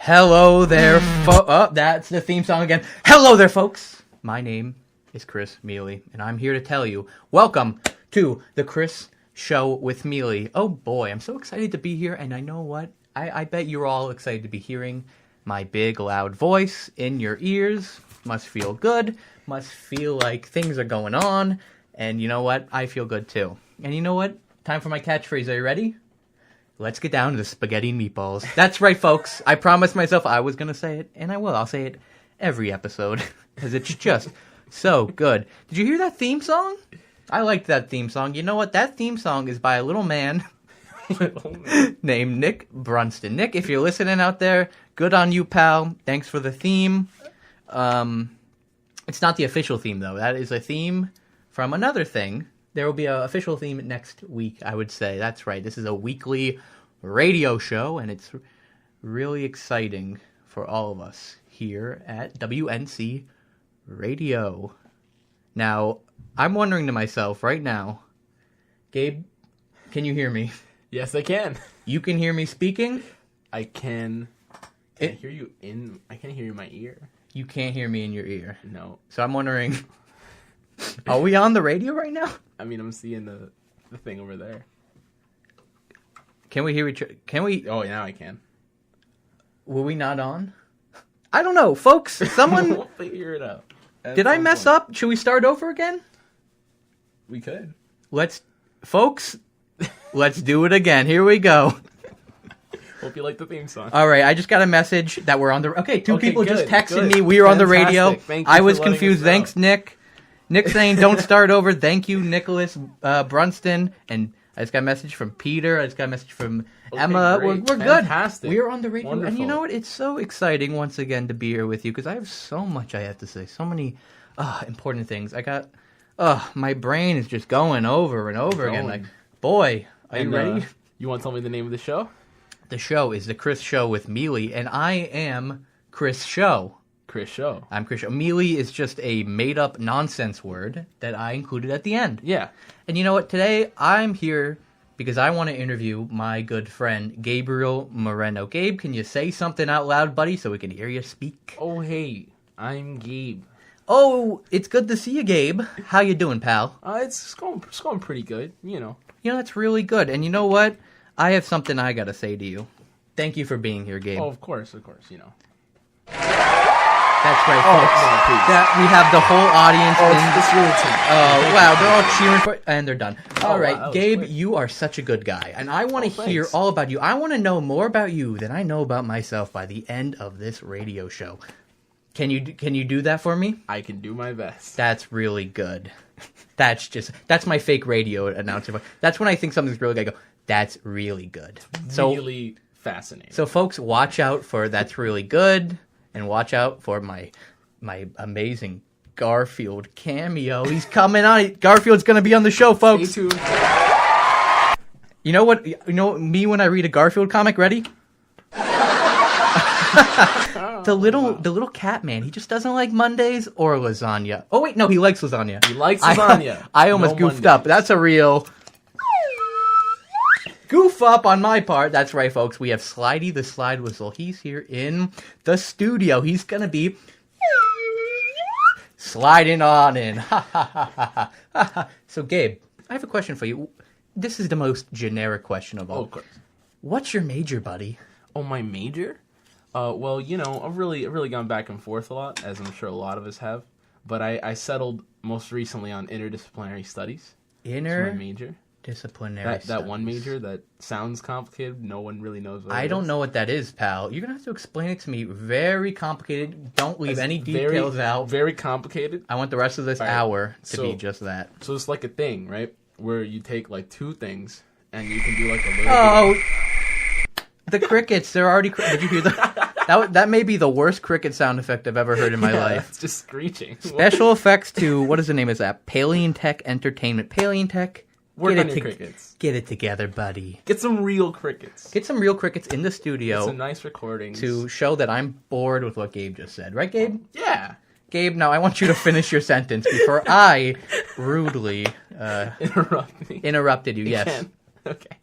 Hello there, that's the theme song again. Hello there, folks. My name is Chris Miele, and I'm here to tell you, welcome to the Chris Show with Miele. Oh boy, I'm so excited to be here, and I know what? I bet you're all excited to be hearing my big, loud voice in your ears. Must feel good. Must feel like things are going on. And you know what? I feel good too. And you know what? Time for my catchphrase. Are you ready? Let's get down to the spaghetti and meatballs. That's right, folks. I promised myself I was going to say it, and I will. I'll say it every episode, because it's just so good. Did you hear that theme song? I liked that theme song. You know what? That theme song is by a little man named Nick Brunston. Nick, if you're listening out there, good on you, pal. Thanks for the theme. It's not the official theme, though. That is a theme from another thing. There will be an official theme next week, I would say. That's right. This is a weekly radio show, and it's really exciting for all of us here at WNC Radio. Now, I'm wondering to myself right now, Gabe, can you hear me? Yes, I can. You can hear me speaking? I can. I hear you I can't hear you in my ear. You can't hear me in your ear? No. So I'm wondering, are we on the radio right now? I mean, I'm seeing the thing over there. Can we hear each other? Can we? Oh, now I can. Were we not on? I don't know, folks. Someone... We'll figure it out. Did I mess up? Should we start over again? We could. Folks, let's do it again. Here we go. Hope you like the theme song. All right, I just got a message that we're on the... Okay, two people good, just texted good. me. We were on the radio. Thank you I was for letting confused. us know. Thanks, Nick. Nick saying, don't start over. Thank you, Nicholas Brunston. And I just got a message from Peter. I just got a message from Emma. Great. We're good. Fantastic. We're on the radio. Wonderful. And you know what? It's so exciting once again to be here with you because I have so much I have to say. So many important things. I got... my brain is just going over and over again. Like, boy, are you ready? You want to tell me the name of the show? The show is The Chris Show with Miele, and I am Chris Show. Chris Show. I'm Chris Show. Miele is just a made-up nonsense word that I included at the end. Yeah. And you know what? Today, I'm here because I want to interview my good friend, Gabriel Moreno. Gabe, can you say something out loud, buddy, so we can hear you speak? Oh, hey. I'm Gabe. Oh, it's good to see you, Gabe. How you doing, pal? It's going pretty good, you know. You know, that's really good. And you know what? I have something I got to say to you. Thank you for being here, Gabe. Oh, of course, you know. That's right, folks. No, That we have the whole audience. It's really tense. Oh, wow. They're all cheering for and they're done. All right, wow, Gabe, quick. you are such a good guy. And I want to hear thanks. all about you. I want to know more about you than I know about myself by the end of this radio show. Can you do that for me? I can do my best. That's really good. That's my fake radio announcer. That's when I think something's really good. I go, that's really good. So Really fascinating. So, folks, watch out for That's Really Good, and watch out for my amazing Garfield cameo. He's coming on. Garfield's going to be on the show, folks. Stay tuned. You know what? Me when I read a Garfield comic. Ready? The little cat man. He just doesn't like Mondays or lasagna. Oh wait, no, he likes lasagna. He likes lasagna. I almost No goofed Mondays. up. That's a real goof up on my part. That's right, folks. We have Slidey the Slide Whistle. He's here in the studio. He's gonna be sliding on in. So, Gabe, I have a question for you. This is the most generic question of all. Oh, of course. What's your major, buddy? Oh, my major? Well, you know, I've really gone back and forth a lot, as I'm sure a lot of us have. But I settled most recently on interdisciplinary studies. That's my major. Disciplinary That one major that sounds complicated. No one really knows what I it don't is. know what that is, pal. You're going to have to explain it to me. Very complicated. Don't leave any details out. Very complicated. I want the rest of this All right. hour to be So- just that. So it's like a thing, right? Where you take like two things and you can do like a little Oh, the crickets. They're already... Did you hear that? That may be the worst cricket sound effect I've ever heard in my life. It's just screeching. Special effects to... What is the name of that? Paleontech Entertainment. Paleontech... Work on your crickets. Get it together, buddy. Get some real crickets. Get some real crickets in the studio Some nice recordings. to show that I'm bored with what Gabe just said. Right, Gabe? Yeah. Gabe, now I want you to finish your sentence before I rudely Interrupt me. interrupted you. You Yes. can. Okay.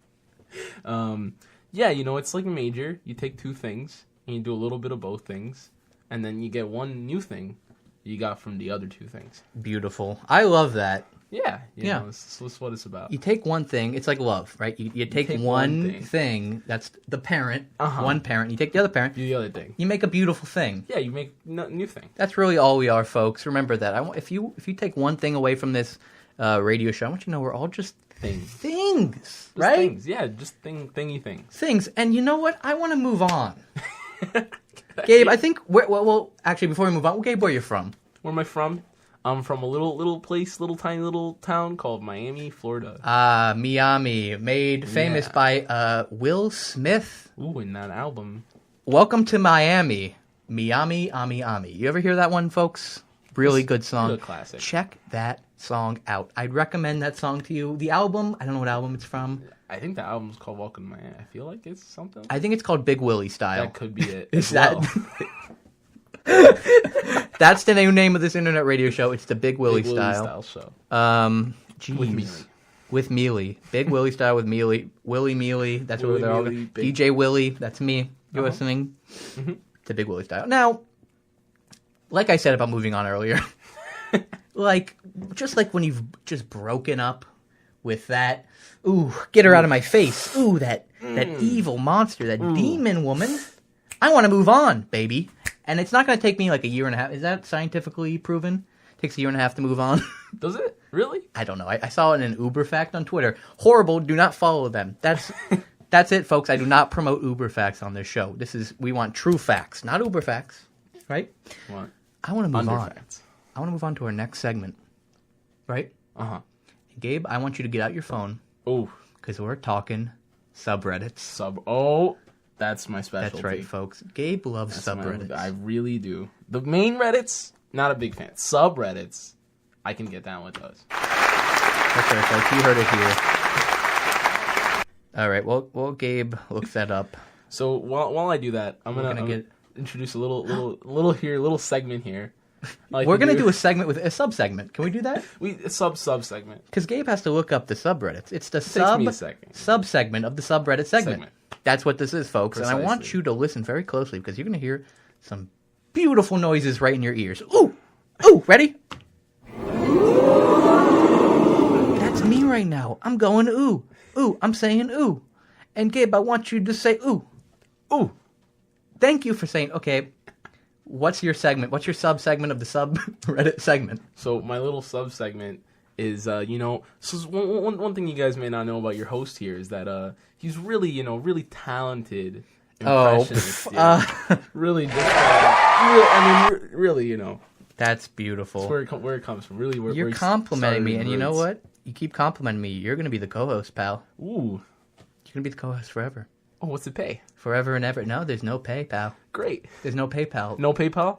Yeah, you know, it's like a major. You take two things, and you do a little bit of both things, and then you get one new thing you got from the other two things. Beautiful. I love that. Yeah, you know, that's what it's about. You take one thing, it's like love, right? You take one thing, that's the parent, one parent, you take the other parent, do the other thing. You make a beautiful thing. Yeah, you make a new thing. That's really all we are, folks. Remember that. If you take one thing away from this radio show, I want you to know we're all just things, right? Things, yeah, just thingy things. Things, and you know what? I want to move on. Gabe, I think, well, actually, before we move on, Gabe, where are you from? Where am I from? I'm from a little tiny little town called Miami, Florida. Miami, made famous by Will Smith. Ooh, in that album. Welcome to Miami, Miami, Ami, Ami. You ever hear that one, folks? Really good song. Good classic. Check that song out. I'd recommend that song to you. The album, I don't know what album it's from. I think the album's called Welcome to Miami. I feel like it's something. I think it's called Big Willie Style. That could be it. Is that... That's the new name of this internet radio show. It's the Big Willie Style show. With Miele. Big Willie Style with Miele. Willie Miele. That's what they're all. DJ Willie. That's me. You're listening to Big Willie Style. Now, like I said about moving on earlier, just like when you've just broken up with that, ooh, get her out of my face. Ooh, that evil monster, that demon woman. I want to move on, baby. And it's not going to take me like a year and a half. Is that scientifically proven? It takes a year and a half to move on. Does it? Really? I don't know. I saw it in an Uber fact on Twitter. Horrible. Do not follow them. That's it, folks. I do not promote Uber facts on this show. We want true facts, not Uber facts. Right? What? I want to move on. Facts. I want to move on to our next segment. Right? Gabe, I want you to get out your phone. Oh. Because we're talking subreddits. That's my specialty. That's right, folks. Gabe loves subreddits. I really do. The main Reddits, not a big fan. Subreddits, I can get down with those. That's right, folks. You heard it here. All right. Well, Gabe looks that up. So while I do that, I'm gonna introduce a little segment here. We're gonna do a segment with a sub segment. Can we do that? A sub segment. Because Gabe has to look up the subreddits. It's the sub segment of the subreddit segment. That's what this is, folks. Precisely. And I want you to listen very closely because you're going to hear some beautiful noises right in your ears. Ooh! Ooh! Ready? That's me right now. I'm going ooh. Ooh. I'm saying ooh. And Gabe, I want you to say ooh. Ooh. Thank you for saying, okay, what's your segment? What's your sub-segment of the subreddit segment? So my little sub-segment is, so one thing you guys may not know about your host here is that he's really, really talented impressionist. Really, really. That's beautiful. That's where it comes from. Really, you're complimenting me, and you know what? You keep complimenting me. You're going to be the co-host, pal. Ooh. You're going to be the co-host forever. Oh, what's the pay? Forever and ever. No, there's no pay, pal. Great. There's no PayPal. No PayPal?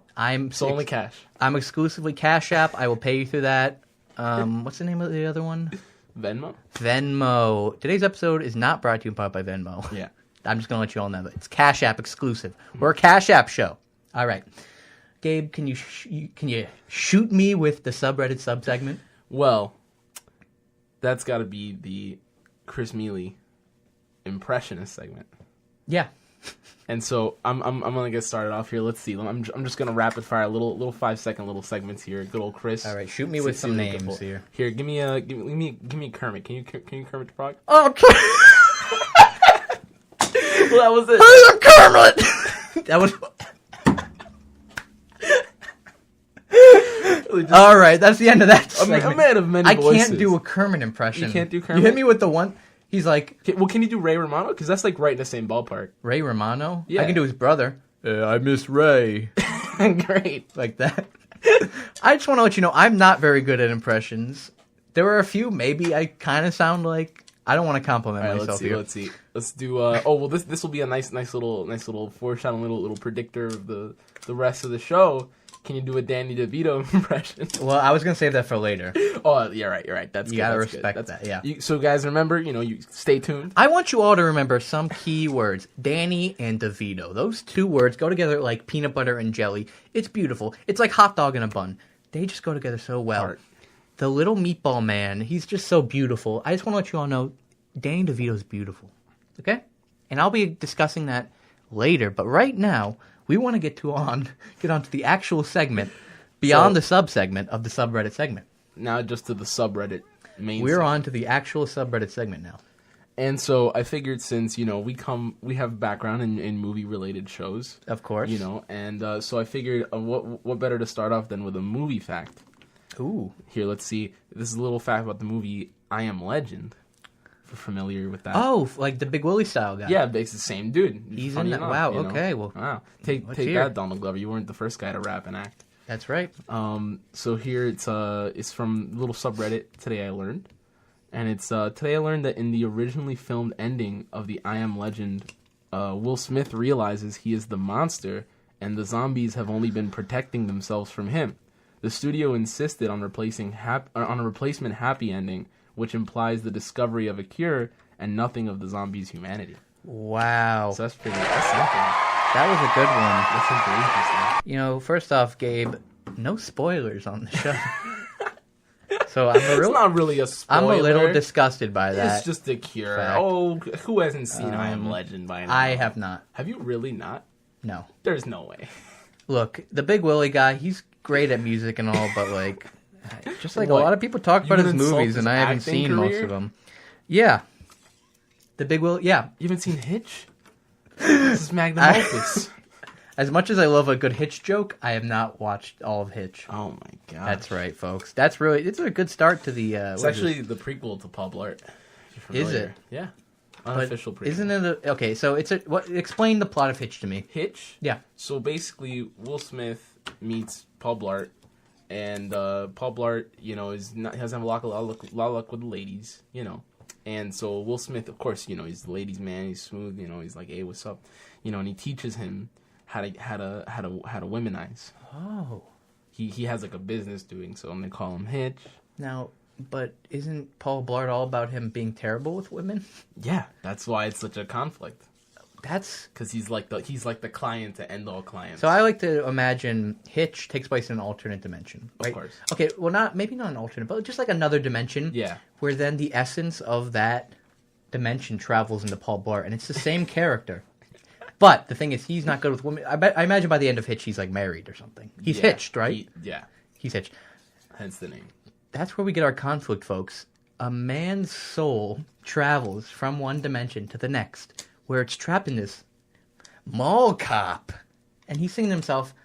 Only cash. I'm exclusively Cash App. I will pay you through that. What's the name of the other one? Venmo. Today's episode is not brought to you by Venmo. Yeah. I'm just going to let you all know that. It's Cash App exclusive. We're a Cash App show. All right. Gabe, can you shoot me with the subreddit sub-segment? Well, that's got to be the Chris Miele impressionist segment. Yeah. And so I'm gonna get started off here. Let's see. I'm just gonna rapid fire little 5-second little segments here. Good old Chris. All right, shoot me with some names here. Here, give me a Kermit. Can you Kermit the Frog? Oh, well, that was it. Kermit. That was. All right, that's the end of that segment. A man of many voices. I can't do a Kermit impression. You can't do Kermit? You hit me with the one. He's like... Well, can you do Ray Romano? Because that's like right in the same ballpark. Ray Romano? Yeah. I can do his brother. I miss Ray. Great. Like that. I just want to let you know, I'm not very good at impressions. There are a few, maybe I kind of sound like... I don't want to compliment myself here. Let's see. Let's do... this will be a nice little foreshadowing, little predictor of the rest of the show. Can you do a Danny DeVito impression? Well, I was going to save that for later. Oh, you're right. That's you good. You got to respect that, yeah. So, guys, remember, you stay tuned. I want you all to remember some key words. Danny and DeVito. Those two words go together like peanut butter and jelly. It's beautiful. It's like hot dog in a bun. They just go together so well. Art. The little meatball man, he's just so beautiful. I just want to let you all know, Danny DeVito's beautiful. Okay? And I'll be discussing that later. But right now, we want to get on to the actual segment beyond the sub-segment of the subreddit segment. Now just to the subreddit main We're segment. on to the actual subreddit segment now. And so I figured since, we have background in movie-related shows. Of course. And so I figured what better to start off than with a movie fact. Ooh. Here, let's see. This is a little fact about the movie I Am Legend. If you're familiar with that. Oh, like the Big Willie style guy. Yeah, it's the same dude. He's Funny in that. enough, Wow, you know? okay. Well, wow. Take that, Donald Glover. You weren't the first guy to rap and act. That's right. So here it's from little subreddit Today I Learned. And it's today I learned that in the originally filmed ending of the I Am Legend, Will Smith realizes he is the monster and the zombies have only been protecting themselves from him. The studio insisted on a replacement happy ending, which implies the discovery of a cure and nothing of the zombies' humanity. Wow. So that's something. That was a good one. That's something interesting. First off, Gabe, no spoilers on the show. So it's not really a spoiler. I'm a little disgusted by that. It's just a cure. fact. Oh, who hasn't seen I Am Legend by now? I have not. Have you really not? No. There's no way. Look, the Big Willie guy, he's great at music and all, but just like What? a lot of people talk about You his would insult movies, his and I haven't acting seen most career? of them. Yeah. The Big Willie, yeah. You haven't seen Hitch? This is magnum opus. As much as I love a good Hitch joke, I have not watched all of Hitch. Oh my god. That's right, folks. It's a good start to the... It's actually the prequel to Paul Blart. Is it? Yeah. Unofficial prequel. Isn't it okay, so explain the plot of Hitch to me. Hitch? Yeah. So basically, Will Smith meets Paul Blart, and Paul Blart, doesn't have a lot of luck with the ladies, And so Will Smith, of course, he's the ladies' man. He's smooth, he's like, hey, what's up, and he teaches him how to womanize. Oh. He has like a business doing so, and they call him Hitch. Now, but isn't Paul Blart all about him being terrible with women? Yeah, that's why it's such a conflict. That's because he's like the client to end all clients. So I like to imagine Hitch takes place in an alternate dimension, right? Of course. Okay, well, maybe not an alternate, but just like another dimension. Yeah. Where then the essence of that dimension travels into Paul Blart, and it's the same character. But the thing is, he's not good with women. I imagine by the end of Hitch, he's like married or something. He's hitched, right? He's hitched. Hence the name. That's where we get our conflict, folks. A man's soul travels from one dimension to the next, where it's trapped in this mall cop. And he's thinking to himself,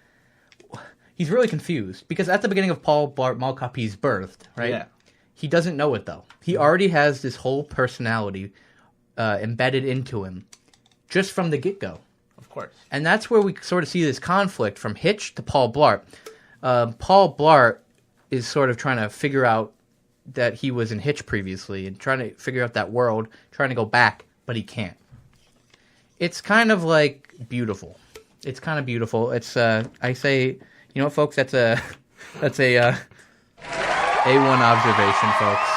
he's really confused. Because at the beginning of Paul Blart Mall Cop, he's birthed, right? Yeah. He doesn't know it, though. He already has this whole personality embedded into him just from the get-go. Of course. And that's where we sort of see this conflict from Hitch to Paul Blart. Paul Blart is sort of trying to figure out that he was in Hitch previously and trying to figure out that world, trying to go back, but he can't. It's kind of like beautiful. It's kind of beautiful. It's I say, you know what, folks? That's a A1 observation, folks.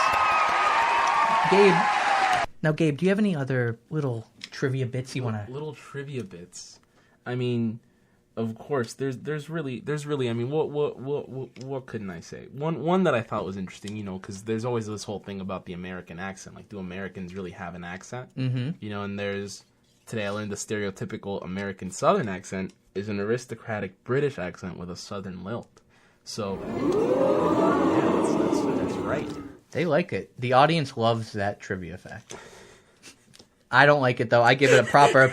Gabe, do you have any other little trivia bits you want to? Little trivia bits. I mean, of course, there's really. I mean, what couldn't I say? One that I thought was interesting, because there's always this whole thing about the American accent. Like, do Americans really have an accent? Mm-hmm. And today I learned the stereotypical American Southern accent is an aristocratic British accent with a Southern lilt. So, yeah, that's right. They like it. The audience loves that trivia fact. I don't like it, though. I give it a proper...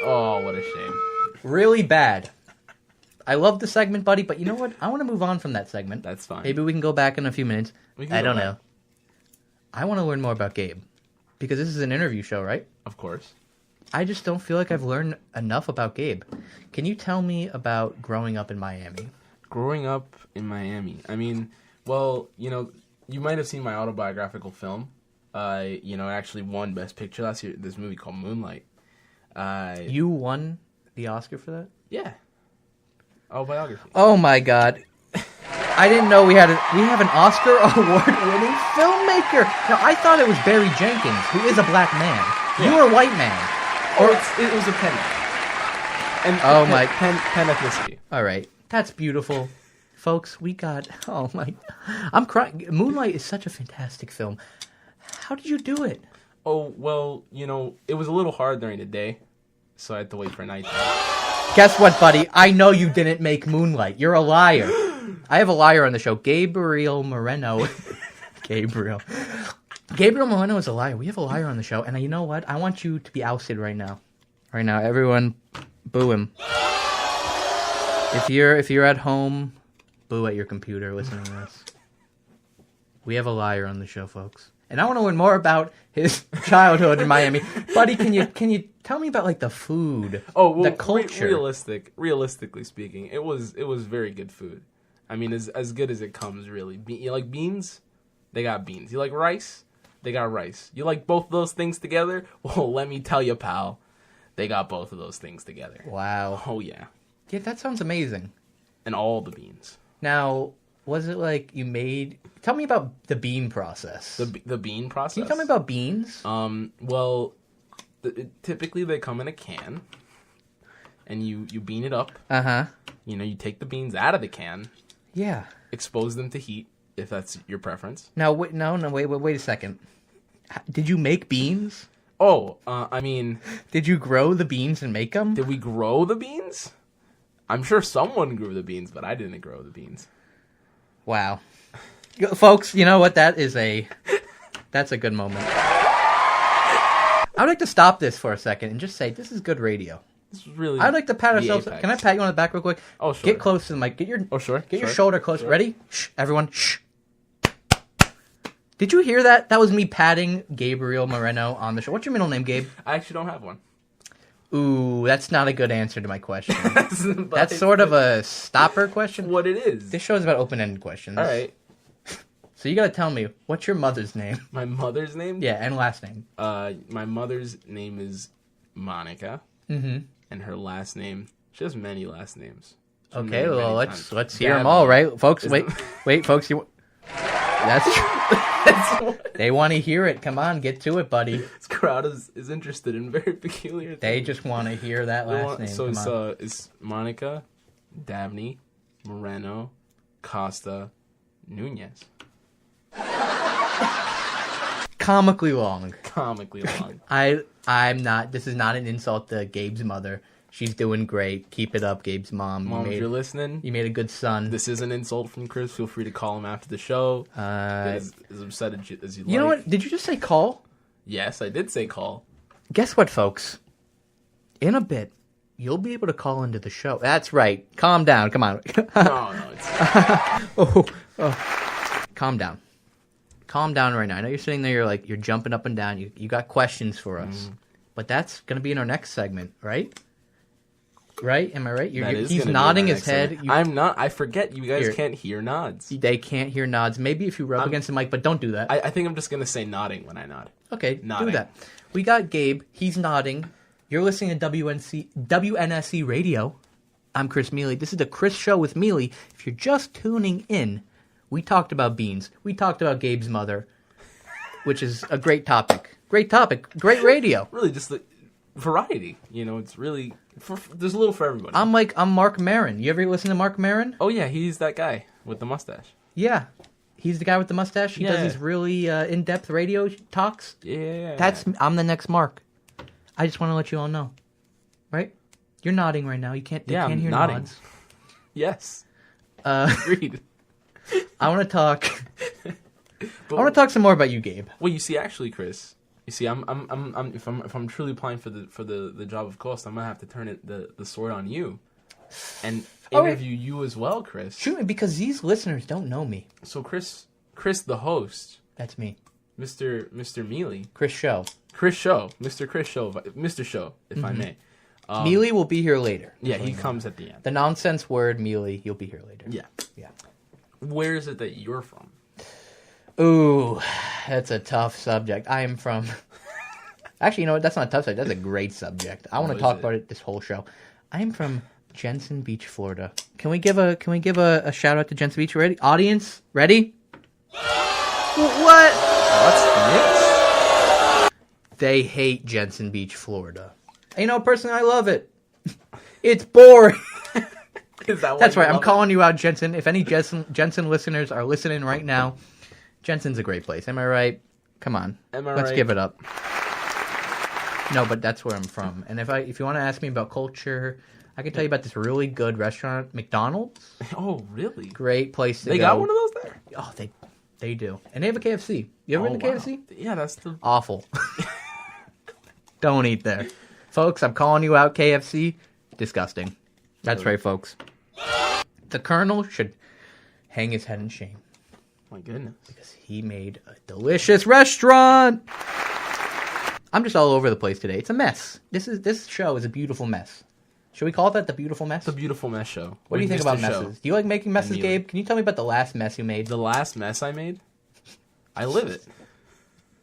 Oh, what a shame. Really bad. I love the segment, buddy, but you know what? I want to move on from that segment. That's fine. Maybe we can go back in a few minutes. I don't know. I want to learn more about Gabe. Because this is an interview show, right? Of course. I just don't feel like I've learned enough about Gabe. Can you tell me about growing up in Miami? Growing up in Miami. I mean, well, you might have seen my autobiographical film. It actually won Best Picture last year. This movie called Moonlight. You won the Oscar for that? Yeah. Autobiography. Oh my God. I didn't know we have an Oscar award-winning filmmaker. Now, I thought it was Barry Jenkins, who is a black man. Yeah. You were a white man. It was a pen. And pen ethnicity. All right. That's beautiful. Folks, I'm crying. Moonlight is such a fantastic film. How did you do it? Oh, well, it was a little hard during the day. so I had to wait for nighttime. Guess what, buddy? I know you didn't make Moonlight. You're a liar. I have a liar on the show, Gabriel Moreno. Gabriel Moreno is a liar. We have a liar on the show, and you know what? I want you to be ousted right now. Right now, everyone, boo him. If you're at home, boo at your computer listening to this. We have a liar on the show, folks. And I want to learn more about his childhood in Miami. Buddy, can you tell me about like the food? Oh, well, the culture. Realistically speaking, it was very good food. I mean, as good as it comes, really. You like beans? They got beans. You like rice? They got rice. You like both those things together? Well, let me tell you, pal, they got both of those things together. Wow. Oh yeah. Yeah, that sounds amazing. And all the beans. Now, was it like you made? Tell me about the bean process. The bean process. Can you tell me about beans? Well, typically they come in a can, and you bean it up. You take the beans out of the can. Yeah. Expose them to heat, if that's your preference. Now, wait a second. Did you make beans? Oh, I mean, did you grow the beans and make them? Did we grow the beans? I'm sure someone grew the beans, but I didn't grow the beans. Wow. Folks, you know what? That's a good moment. I would like to stop this for a second and just say this is good radio. This is really. I'd like to pat ourselves. Can I pat you on the back real quick? Oh, sure. Get close to the mic. Get your shoulder close. Sure. Ready? Shh, everyone. Shh. Did you hear that? That was me patting Gabriel Moreno on the show. What's your middle name, Gabe? I actually don't have one. Ooh, that's not a good answer to my question. That's sort of a stopper question. What it is. This show is about open-ended questions. All right. So you got to tell me, what's your mother's name? My mother's name? Yeah, and last name. My mother's name is Monica. Mm-hmm. And her last name, she has many last names. Okay, well, let's hear them all, right? Folks, wait, folks. That's true. They want to hear it. Come on, get to it, buddy. This crowd is interested in very peculiar things. They just want to hear that last name. So it's Monica, Dabney, Moreno, Costa, Nunez. Comically long. I'm not. This is not an insult to Gabe's mother. She's doing great. Keep it up, Gabe's mom. Mom, if you're listening, you made a good son. This is an insult from Chris. Feel free to call him after the show. As upset as you like. You know what? Did you just say call? Yes, I did say call. Guess what, folks? In a bit, you'll be able to call into the show. That's right. Calm down. Come on. No, it's... Calm down. Calm down right now. I know you're sitting there, you're jumping up and down. You got questions for us. But that's going to be in our next segment, right? Right? Am I right? He's nodding his head. I'm not. I forget you guys can't hear nods. They can't hear nods. Maybe if you rub against the mic, but don't do that. I think I'm just going to say nodding when I nod. Okay, nodding. Do that. We got Gabe. He's nodding. You're listening to WNSC Radio. I'm Chris Miele. This is the Chris Show with Miele. If you're just tuning in, we talked about beans. We talked about Gabe's mother, which is a great topic. Great topic. Great radio. Really, just the variety. It's really... there's a little for everybody. I'm Mark Maron. You ever listen to Mark Maron? Oh, yeah. He's that guy with the mustache. Yeah. He's the guy with the mustache. He does these really in-depth radio talks. Yeah. I'm the next Mark. I just want to let you all know. Right? You're nodding right now. You can't hear nodding. nods. Yes. Agreed. I want to talk... I want to talk some more about you, Gabe. Well, you see, actually, Chris... You see, I'm if I'm truly applying for the job of Coast, I'm gonna have to turn the sword on you, and interview you as well, Chris. Shoot me, because these listeners don't know me. So Chris, the host. That's me, Mr. Miele. Chris Show, Mr. Show, if I may. Miele will be here later. Yeah, he comes at the end. The nonsense word Miele, you'll be here later. Yeah. Where is it that you're from? Ooh, that's a tough subject. I am from... Actually, you know what? That's not a tough subject. That's a great subject. I want to talk about it this whole show. I am from Jensen Beach, Florida. Can we give a shout out to Jensen Beach? Ready? Audience, ready? What? What's next? They hate Jensen Beach, Florida. Personally, I love it. It's boring. That's right. I'm calling you out, Jensen. If any Jensen listeners are listening right now... Jensen's a great place. Am I right? Come on. Let's give it up. No, but that's where I'm from. And if you want to ask me about culture, I can tell you about this really good restaurant, McDonald's. Oh, really? Great place to go. They got one of those there? Oh, they do. And they have a KFC. You ever been to KFC? Yeah, that's the... Awful. Don't eat there. Folks, I'm calling you out, KFC. Disgusting. That's right, folks. The Colonel should hang his head in shame. My goodness. Because he made a delicious restaurant. I'm just all over the place today. It's a mess. This show is a beautiful mess. Should we call that the beautiful mess? The beautiful mess show. What do you think about messes? Do you like making messes, Miele. Gabe? Can you tell me about the last mess you made? The last mess I made? I live it.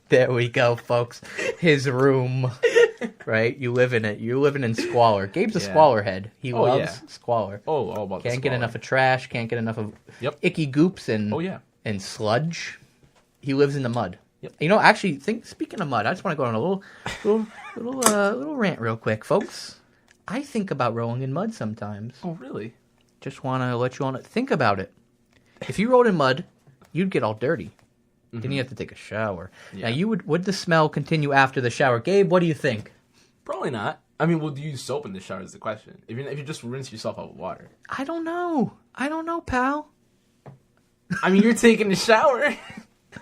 There we go, folks. His room. Right? You live in it. You're living in squalor. Gabe's a squalor head. He loves squalor. Oh, all about Can't get enough of trash. Can't get enough of icky goops and and sludge. He lives in the mud. Yep. You know, actually, speaking of mud, I just want to go on a little rant real quick, folks. I think about rolling in mud sometimes. Oh, really? Just want to let you all think about it. If you rolled in mud, you'd get all dirty. Mm-hmm. Then you have to take a shower. Yeah. Now, would the smell continue after the shower? Gabe, what do you think? Probably not. I mean, would you use soap in the shower is the question. If you just rinse yourself out with water. I don't know, pal. I mean, you're taking a shower.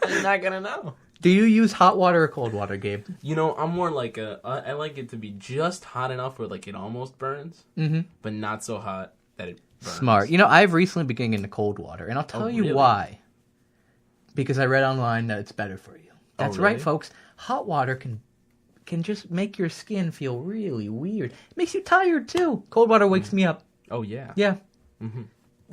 You're not going to know. Do you use hot water or cold water, Gabe? You know, I'm more like I like it to be just hot enough where like it almost burns, but not so hot that it burns. Smart. You know, I've recently been getting into cold water, and I'll tell you why. Because I read online that it's better for you. That's right, folks. Hot water can just make your skin feel really weird. It makes you tired, too. Cold water wakes me up. Oh, yeah. Yeah. Mm-hmm.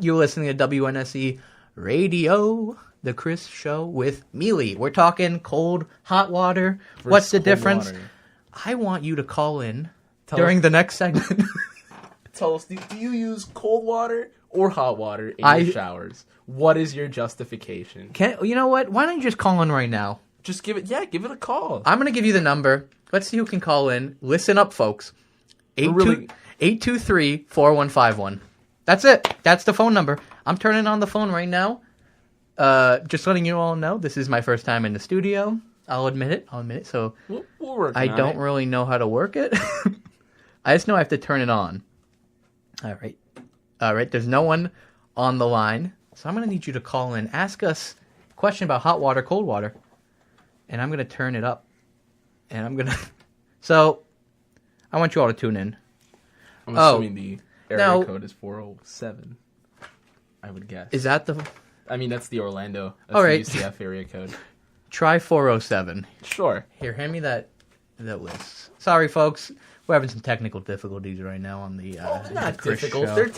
You're listening to WNSE Radio, the Chris Show with Miele. We're talking cold, hot water. What's the difference? Water. I want you to call in during the next segment. Tell us, do you use cold water or hot water in your showers? What is your justification? You know what? Why don't you just call in right now? Just give it a call. I'm going to give you the number. Let's see who can call in. Listen up, folks. 823-4151. That's it. That's the phone number. I'm turning on the phone right now. Just letting you all know, this is my first time in the studio. I'll admit it. So we'll work I don't really know how to work it. I just know I have to turn it on. All right. There's no one on the line. So I'm going to need you to call in. Ask us a question about hot water, cold water. And I'm going to turn it up. And I'm going to... So, I want you all to tune in. I'm assuming the area code is 407. I would guess. Is that the... I mean, that's the Orlando. That's the UCF area code. Try 407. Sure. Here, hand me that list. Sorry, folks. We're having some technical difficulties right now on the not Chris difficult. Show. They're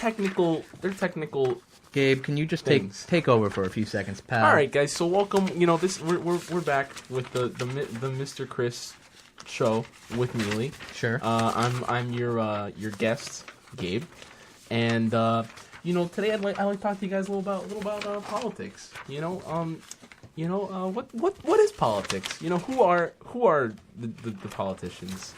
technical. Gabe, can you just take over for a few seconds, pal? All right, guys. So welcome. You know, we're back with the Mr. Chris Show with Miele. Sure. I'm your guest, Gabe, and you know, today I'd like to talk to you guys a little about politics. You know, what is politics? You know, who are the politicians?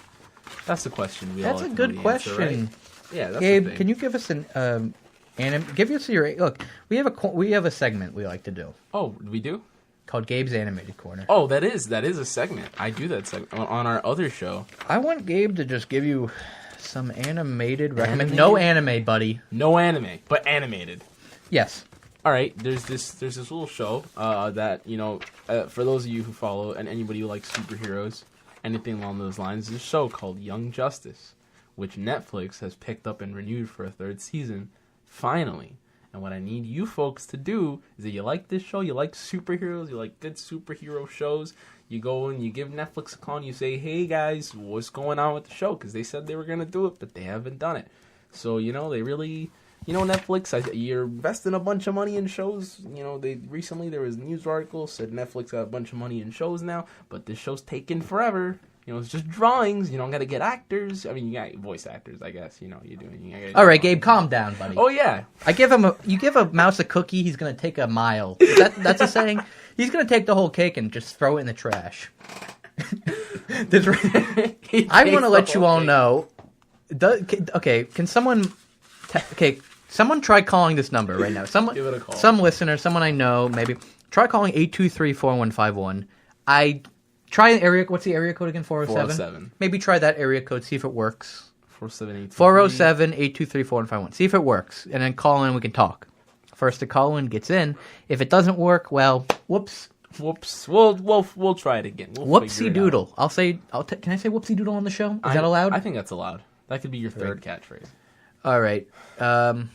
That's the question. That's a good question. Answer, right? Yeah, that's Gabe, can you give us give us your look? We have a segment we like to do. Oh, we do? Called Gabe's Animated Corner. Oh, that is a segment. I do that segment on our other show. I want Gabe to just give you some animated recommend. No anime, buddy. No anime, but animated. Yes. All right. There's this little show that, you know, for those of you who follow and anybody who likes superheroes, anything along those lines, is a show called Young Justice, which Netflix has picked up and renewed for a third season, finally. And what I need you folks to do is that you like this show, you like superheroes, you like good superhero shows, you go and you give Netflix a call and you say, hey guys, what's going on with the show? Because they said they were going to do it, but they haven't done it. So, you know, they really... You know, Netflix, you're investing a bunch of money in shows. You know, recently there was a news article said Netflix got a bunch of money in shows now, but this show's taking forever. You know, it's just drawings. You don't got to get actors. I mean, you got voice actors, I guess. You know, you're doing. All right, Gabe, calm down, buddy. Oh yeah, you give a mouse a cookie, he's gonna take a mile. That's a saying. He's gonna take the whole cake and just throw it in the trash. I want to let you all know. Can someone? Someone try calling this number right now. Give it a call. Some listener, someone I know, maybe try calling 823-4151. Try an area. What's the area code again? 407? 407. Maybe try that area code. See if it works. 407-823-4151. See if it works. And then call in. We can talk. First to call in gets in. If it doesn't work, well, whoops. We'll try it again. Whoopsie doodle. Can I say whoopsie doodle on the show? Is that allowed? I think that's allowed. That could be your third catchphrase. All right. Oh,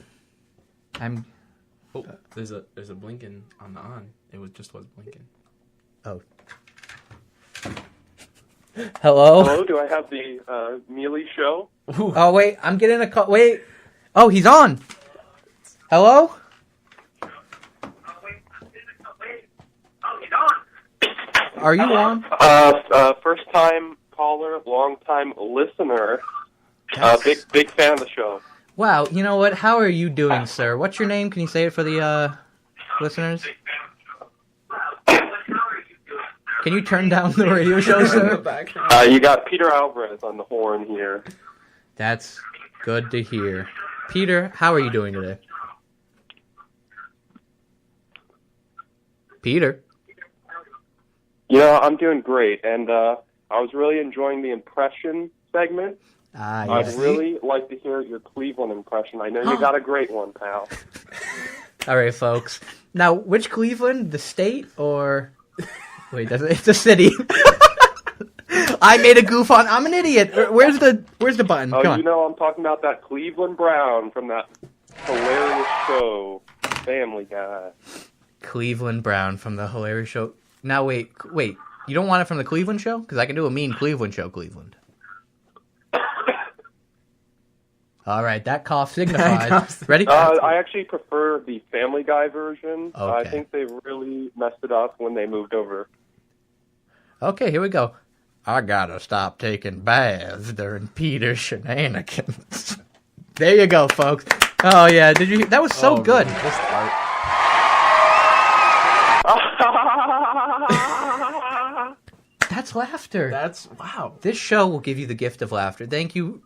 there's a blinking on the on. It was blinking. Oh. Hello? Hello, do I have the Miele show? Ooh. Oh, wait. I'm getting a call. Wait. Oh, he's on. Hello? Are you on? First time caller, long time listener. Big fan of the show. Wow. You know what? How are you doing, sir? What's your name? Can you say it for the listeners? Can you turn down the radio show, sir? You got Peter Alvarez on the horn here. That's good to hear. Peter, how are you doing today? Peter? You know, I'm doing great, and I was really enjoying the impression segment. I'd really like to hear your Cleveland impression. I know you got a great one, pal. All right, folks. Now, which Cleveland? The state or... Wait, it's a city. I made a goof on... I'm an idiot. Where's the button? Oh, Come on. You know I'm talking about that Cleveland Brown from that hilarious show, Family Guy. Cleveland Brown from the hilarious show. Now, wait. You don't want it from the Cleveland show? Because I can do a mean Cleveland show, Cleveland. All right, that cough signifies. Ready? I actually prefer the Family Guy version. Okay. I think they really messed it up when they moved over. Okay, here we go. I gotta stop taking baths during Peter's shenanigans. There you go, folks. Oh, yeah. Did you? That was so good. Man, just art. That's laughter. That's wow. This show will give you the gift of laughter. Thank you.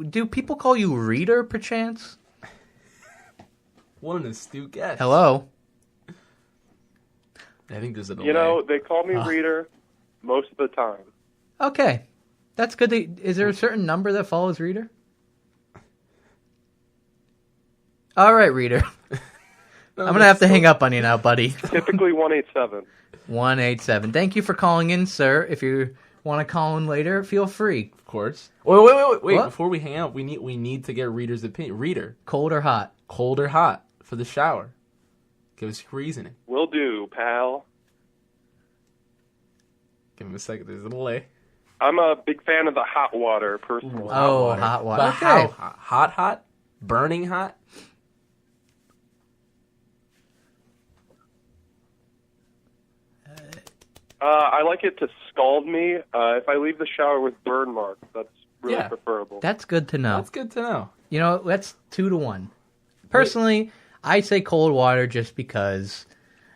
Do people call you Reader, perchance? What an astute guess. Hello? I think there's a delay. You know, they call me Reader most of the time. Okay. That's good. Is there a certain number that follows Reader? All right, Reader. I'm going to have to hang up on you now, buddy. Typically 187. 187. Thank you for calling in, sir. If you want to call in later, feel free. Of course. Wait. What? Before we hang up, we need to get Reader's opinion. Reader. Cold or hot? Cold or hot for the shower? Give us your reasoning. Will do, pal. Give him a second. There's a delay. I'm a big fan of the hot water, personally. Hot water. But Okay. how hot? Hot? Burning hot? I like it to scald me. If I leave the shower with burn marks, that's really preferable. That's good to know. That's good to know. You know, that's 2-1. Personally, I say cold water just because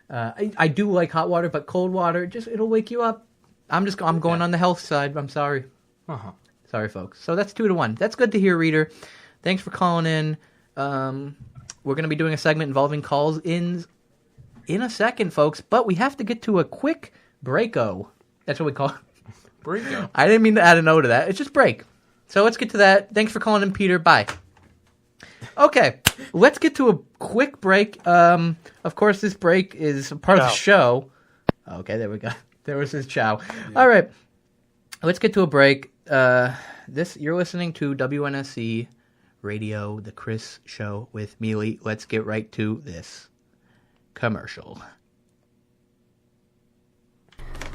I do like hot water, but cold water, it'll wake you up. I'm going on the health side. I'm sorry. Uh-huh. Sorry, folks. So that's 2-1. That's good to hear, Reader. Thanks for calling in. We're going to be doing a segment involving calls in a second, folks, but we have to get to a quick breako. That's what we call it. Breako. I didn't mean to add a no to that. It's just break. So let's get to that. Thanks for calling in, Peter. Bye. Okay, let's get to a quick break. Of course, this break is part of the show. Okay, there we go. There was his chow. Yeah. All right, let's get to a break. You're listening to WNSC Radio, The Chris Show with Miele. Let's get right to this commercial.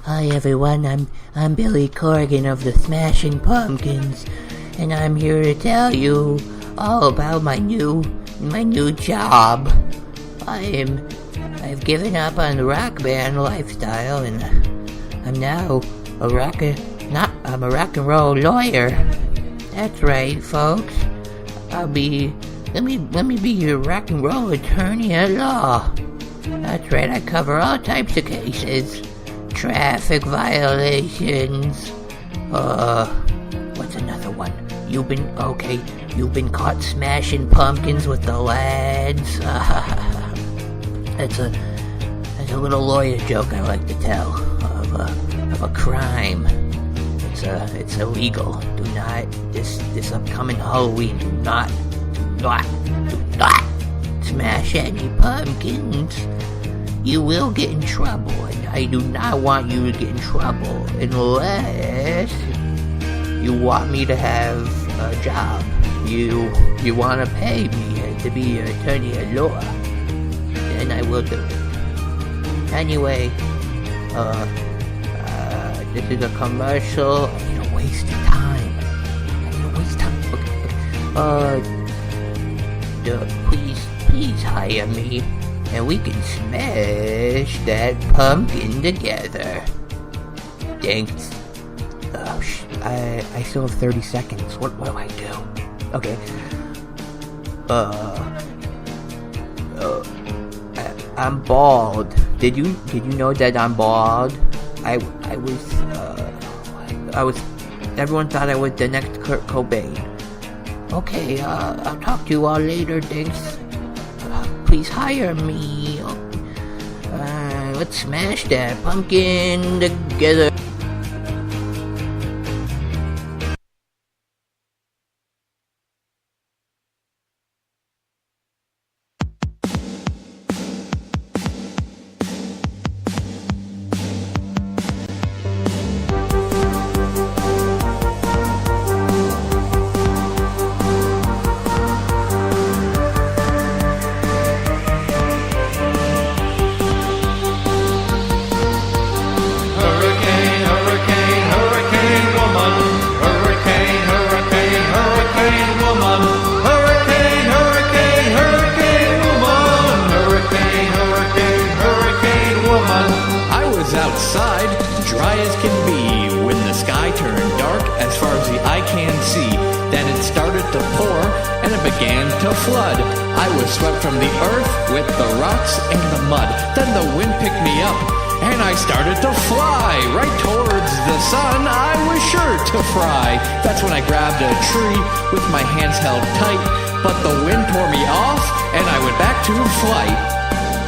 Hi everyone, I'm Billy Corgan of the Smashing Pumpkins, and I'm here to tell you all about my new job. I've given up on the rock band lifestyle, and I'm now a rock and roll lawyer. That's right, folks. Let me be your rock and roll attorney at law. That's right, I cover all types of cases. Traffic violations. What's another one? You've been caught smashing pumpkins with the lads. That's a little lawyer joke I like to tell. of a crime. It's illegal. Do not this upcoming Halloween. Do not smash any pumpkins. You will get in trouble, and I do not want you to get in trouble unless you want me to have a job. You want to pay me to be your attorney at law, and I will do it. Anyway, this is a commercial. I need to waste time. Okay. Please hire me, and we can smash that pumpkin together. Thanks. Oh, I still have 30 seconds. What do I do? Okay. I'm bald. Did you know that I'm bald? I was. Everyone thought I was the next Kurt Cobain. Okay. I'll talk to you all later. Thanks. Please hire me. Let's smash that pumpkin together. That's when I grabbed a tree with my hands held tight, but the wind tore me off, and I went back to flight.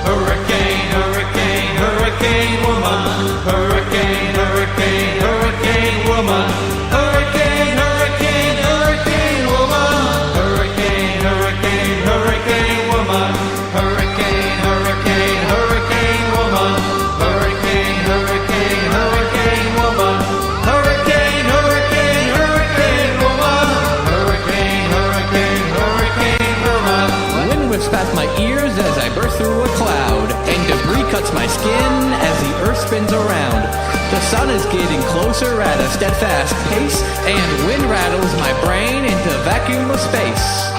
Hurricane, hurricane, hurricane woman. Hurricane, hurricane, hurricane woman. Hurricane, hurricane, hurricane woman. Hurricane, hurricane, hurricane woman. Hurricane, hurricane, hurricane woman. Hurricane, hurricane, hurricane woman. Hurricane, hurricane, hurricane woman. Hurricane, hurricane, hurricane woman. Wind whips past my ears as I burst through a cloud, and debris cuts my skin as the earth spins around. The sun is getting closer at a steadfast pace, and wind rattles my brain into vacuum of space.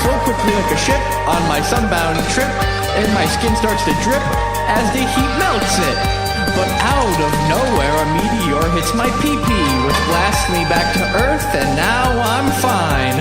Float quickly like a ship on my sunbound trip, and my skin starts to drip as the heat melts it. But out of nowhere a meteor hits my pee-pee, which blasts me back to earth, and now I'm fine.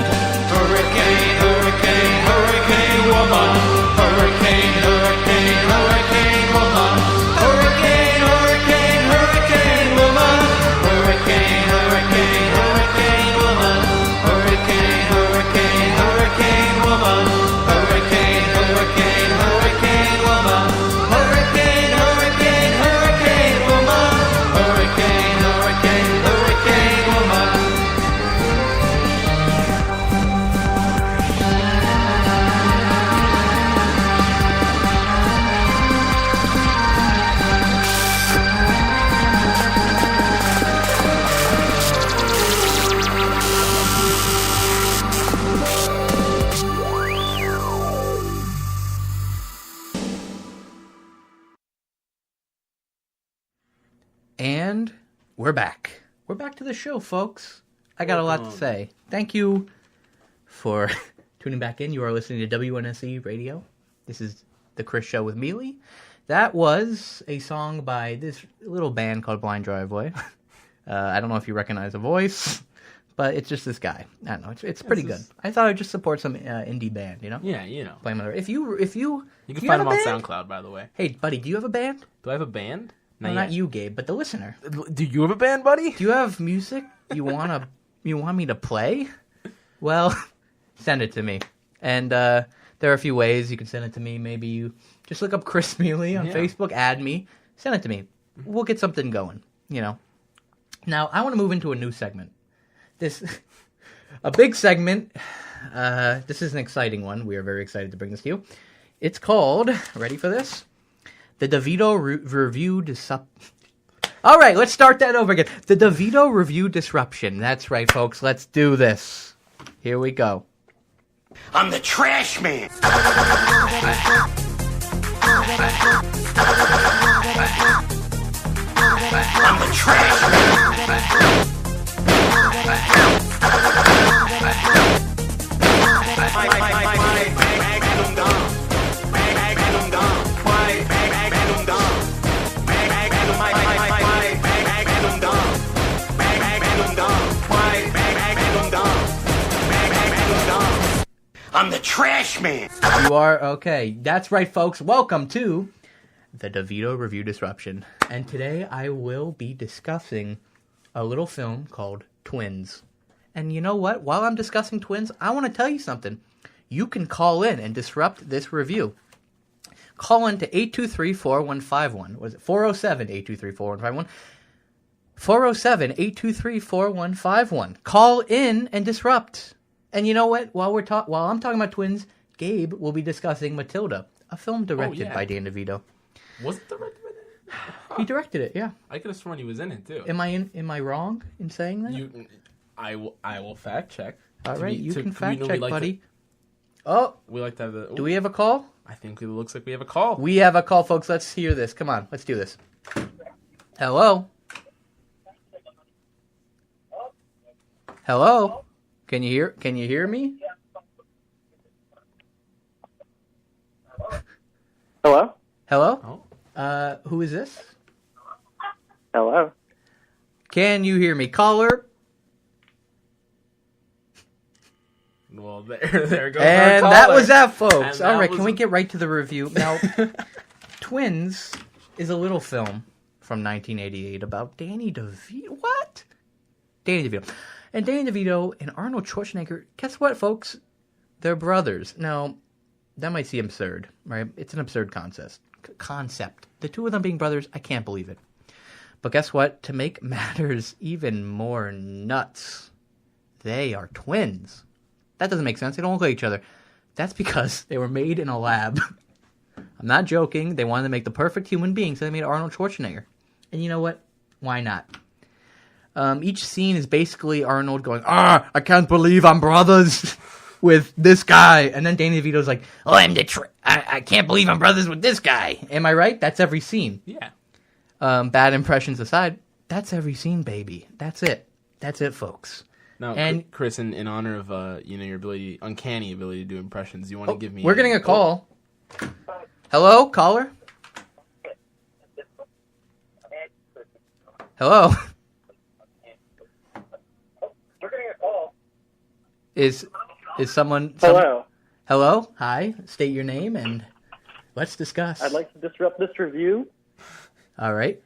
Hurricane, hurricane, hurricane woman. Hurricane, hurricane, hurricane woman. Hurricane, hurricane, hurricane woman. Hurricane, hurricane, hurricane woman. Hurricane, hurricane, hurricane woman. Hurricane, hurricane, hurricane woman. Hurricane, hurricane, hurricane woman. Hurricane, hurricane, hurricane woman. And we're back. We're back to the show, folks. I got a lot to say. Thank you for tuning back in. You are listening to WNSE Radio. This is The Chris Show with Miele. That was a song by this little band called Blind Driveway. I don't know if you recognize the voice, but it's just this guy. I don't know. It's pretty good. I thought I'd just support some indie band, you know? Yeah, you know. Play them. If you You can find them on SoundCloud, by the way. Hey, buddy, do you have a band? Do I have a band? No, not you, Gabe, but the listener. Do you have a band, buddy? Do you have music you want me to play? Well, send it to me. And there are a few ways you can send it to me. Maybe you just look up Chris Miele on Facebook, add me, send it to me. We'll get something going, you know. Now, I want to move into a new segment. A big segment. This is an exciting one. We are very excited to bring this to you. It's called, ready for this? The DeVito Review All right, let's start that over again. The DeVito Review Disruption. That's right, folks. Let's do this. Here we go. I'm the trash man. I'm the trash man. I'm the trash man. You are? Okay. That's right, folks. Welcome to the DeVito Review Disruption. And today I will be discussing a little film called Twins. And you know what? While I'm discussing Twins, I want to tell you something. You can call in and disrupt this review. Call in to 823-4151. Was it 407-823-4151? 407-823-4151. Call in and disrupt. And you know what? While I'm talking about Twins, Gabe will be discussing Matilda, a film directed by Dan DeVito. Was it directed by Dan? He directed it, yeah. I could have sworn he was in it too. Am I wrong in saying that? I will fact check. All right, you can fact check, buddy. We like to have the. Do we have a call? I think it looks like we have a call. We have a call, folks. Let's hear this. Come on, let's do this. Hello. Hello. Can you hear me? Hello? Hello? Who is this? Hello? Can you hear me? Caller? Well, there goes and our that caller. was that, folks. And All right, was can we get right to the review? Now, Twins is a little film from 1988 about Danny DeVito. What? Danny DeVito. And Danny DeVito and Arnold Schwarzenegger, guess what, folks? They're brothers. Now, that might seem absurd, right? It's an absurd concept. The two of them being brothers, I can't believe it. But guess what? To make matters even more nuts, they are twins. That doesn't make sense. They don't look like each other. That's because they were made in a lab. I'm not joking. They wanted to make the perfect human being, so they made Arnold Schwarzenegger. And you know what? Why not? Each scene is basically Arnold going, I can't believe I'm brothers with this guy. And then Danny DeVito's like, I can't believe I'm brothers with this guy. Am I right? That's every scene. Yeah. Bad impressions aside, that's every scene, baby. That's it. That's it, folks. Now, and Chris, in honor of your uncanny ability to do impressions, you want to give me? We're getting a call. Hello, caller. Hello. We're getting a call. Is someone? Hello. Hello. Hi. State your name and let's discuss. I'd like to disrupt this review. All right.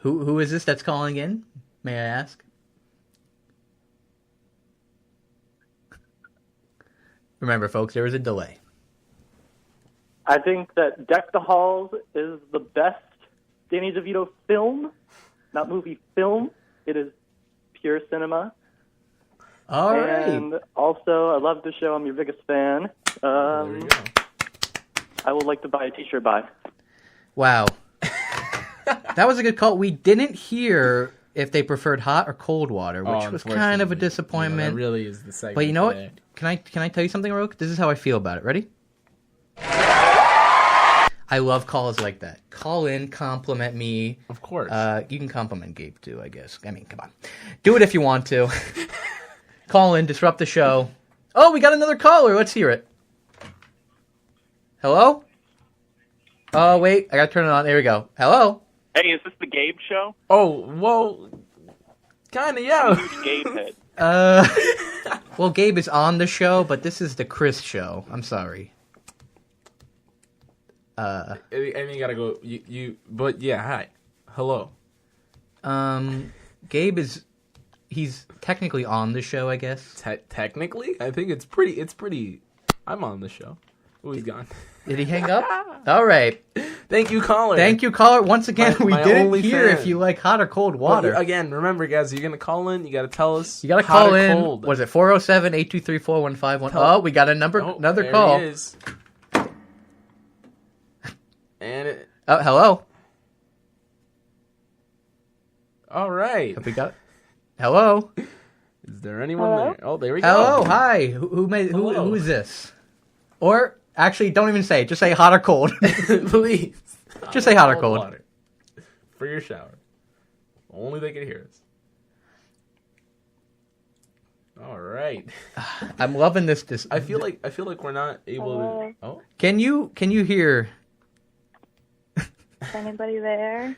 Who is this that's calling in? May I ask? Remember, folks, there is a delay. I think that Deck the Halls is the best Danny DeVito film, not movie, film. It is pure cinema. All right. And also, I love the show. I'm your biggest fan. There you go. I would like to buy a T-shirt. Bye. Wow. That was a good call. We didn't hear if they preferred hot or cold water, which was kind of a disappointment. Yeah, that really is the segment. But you know today. what? Can I tell you something, Roke? This is how I feel about it. Ready? I love calls like that. Call in, compliment me. Of course. You can compliment Gabe too, I guess. I mean, come on. Do it if you want to. Call in, disrupt the show. Oh, we got another caller. Let's hear it. Hello? Oh, wait. I got to turn it on. There we go. Hello? Hey, is this the Gabe show? Oh, well, kind of, yeah. Huge Gabe head. Well, Gabe is on the show, but this is the Chris show. I'm sorry. I mean, you gotta go. But yeah, hi, hello. Gabe he's technically on the show, I guess. Technically, I think it's pretty. I'm on the show. Oh, he's gone. Did he hang up? All right. Thank you, caller. Thank you, caller. Once again, we didn't hear fan. if you like hot or cold water. Well, again, remember, guys, you're going to call in. You got to tell us. You got to hot call or in. Cold. Was it 407-823-4151? Oh, we got another call. There he is. And Oh, hello. all right. Have we got? Hello. Is there anyone there? Oh, there we go. Hello. Hi. Who is this? Or actually, don't even say it. Just say hot or cold. Please. Just say hot or cold. Water for your shower. Only they can hear us. All right. I'm loving this. I feel like we're not able to. Oh. Can you hear? Is anybody there?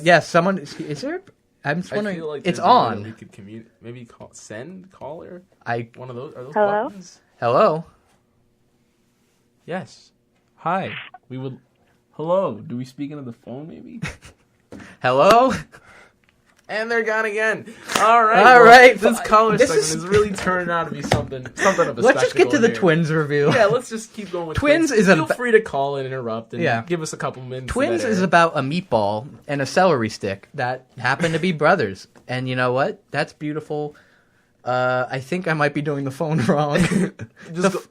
Yes. Someone is there? I'm just wondering. I feel like it's there's a way on. that we could maybe send caller. I One of those. Are those Hello? buttons? hello. Yes. Hi. We would. Hello. Do we speak into the phone? Maybe. Hello. And they're gone again. All right. All right. This caller This segment is- is really turning out to be something of a Let's just get to the here. Twins review. Yeah, let's just keep going with Twins Twins. is Feel free to call and interrupt and Yeah. give us a couple minutes. Twins of that is air. about a meatball and a celery stick that happen to be brothers. And you know what? That's beautiful. I think I might be doing the phone wrong.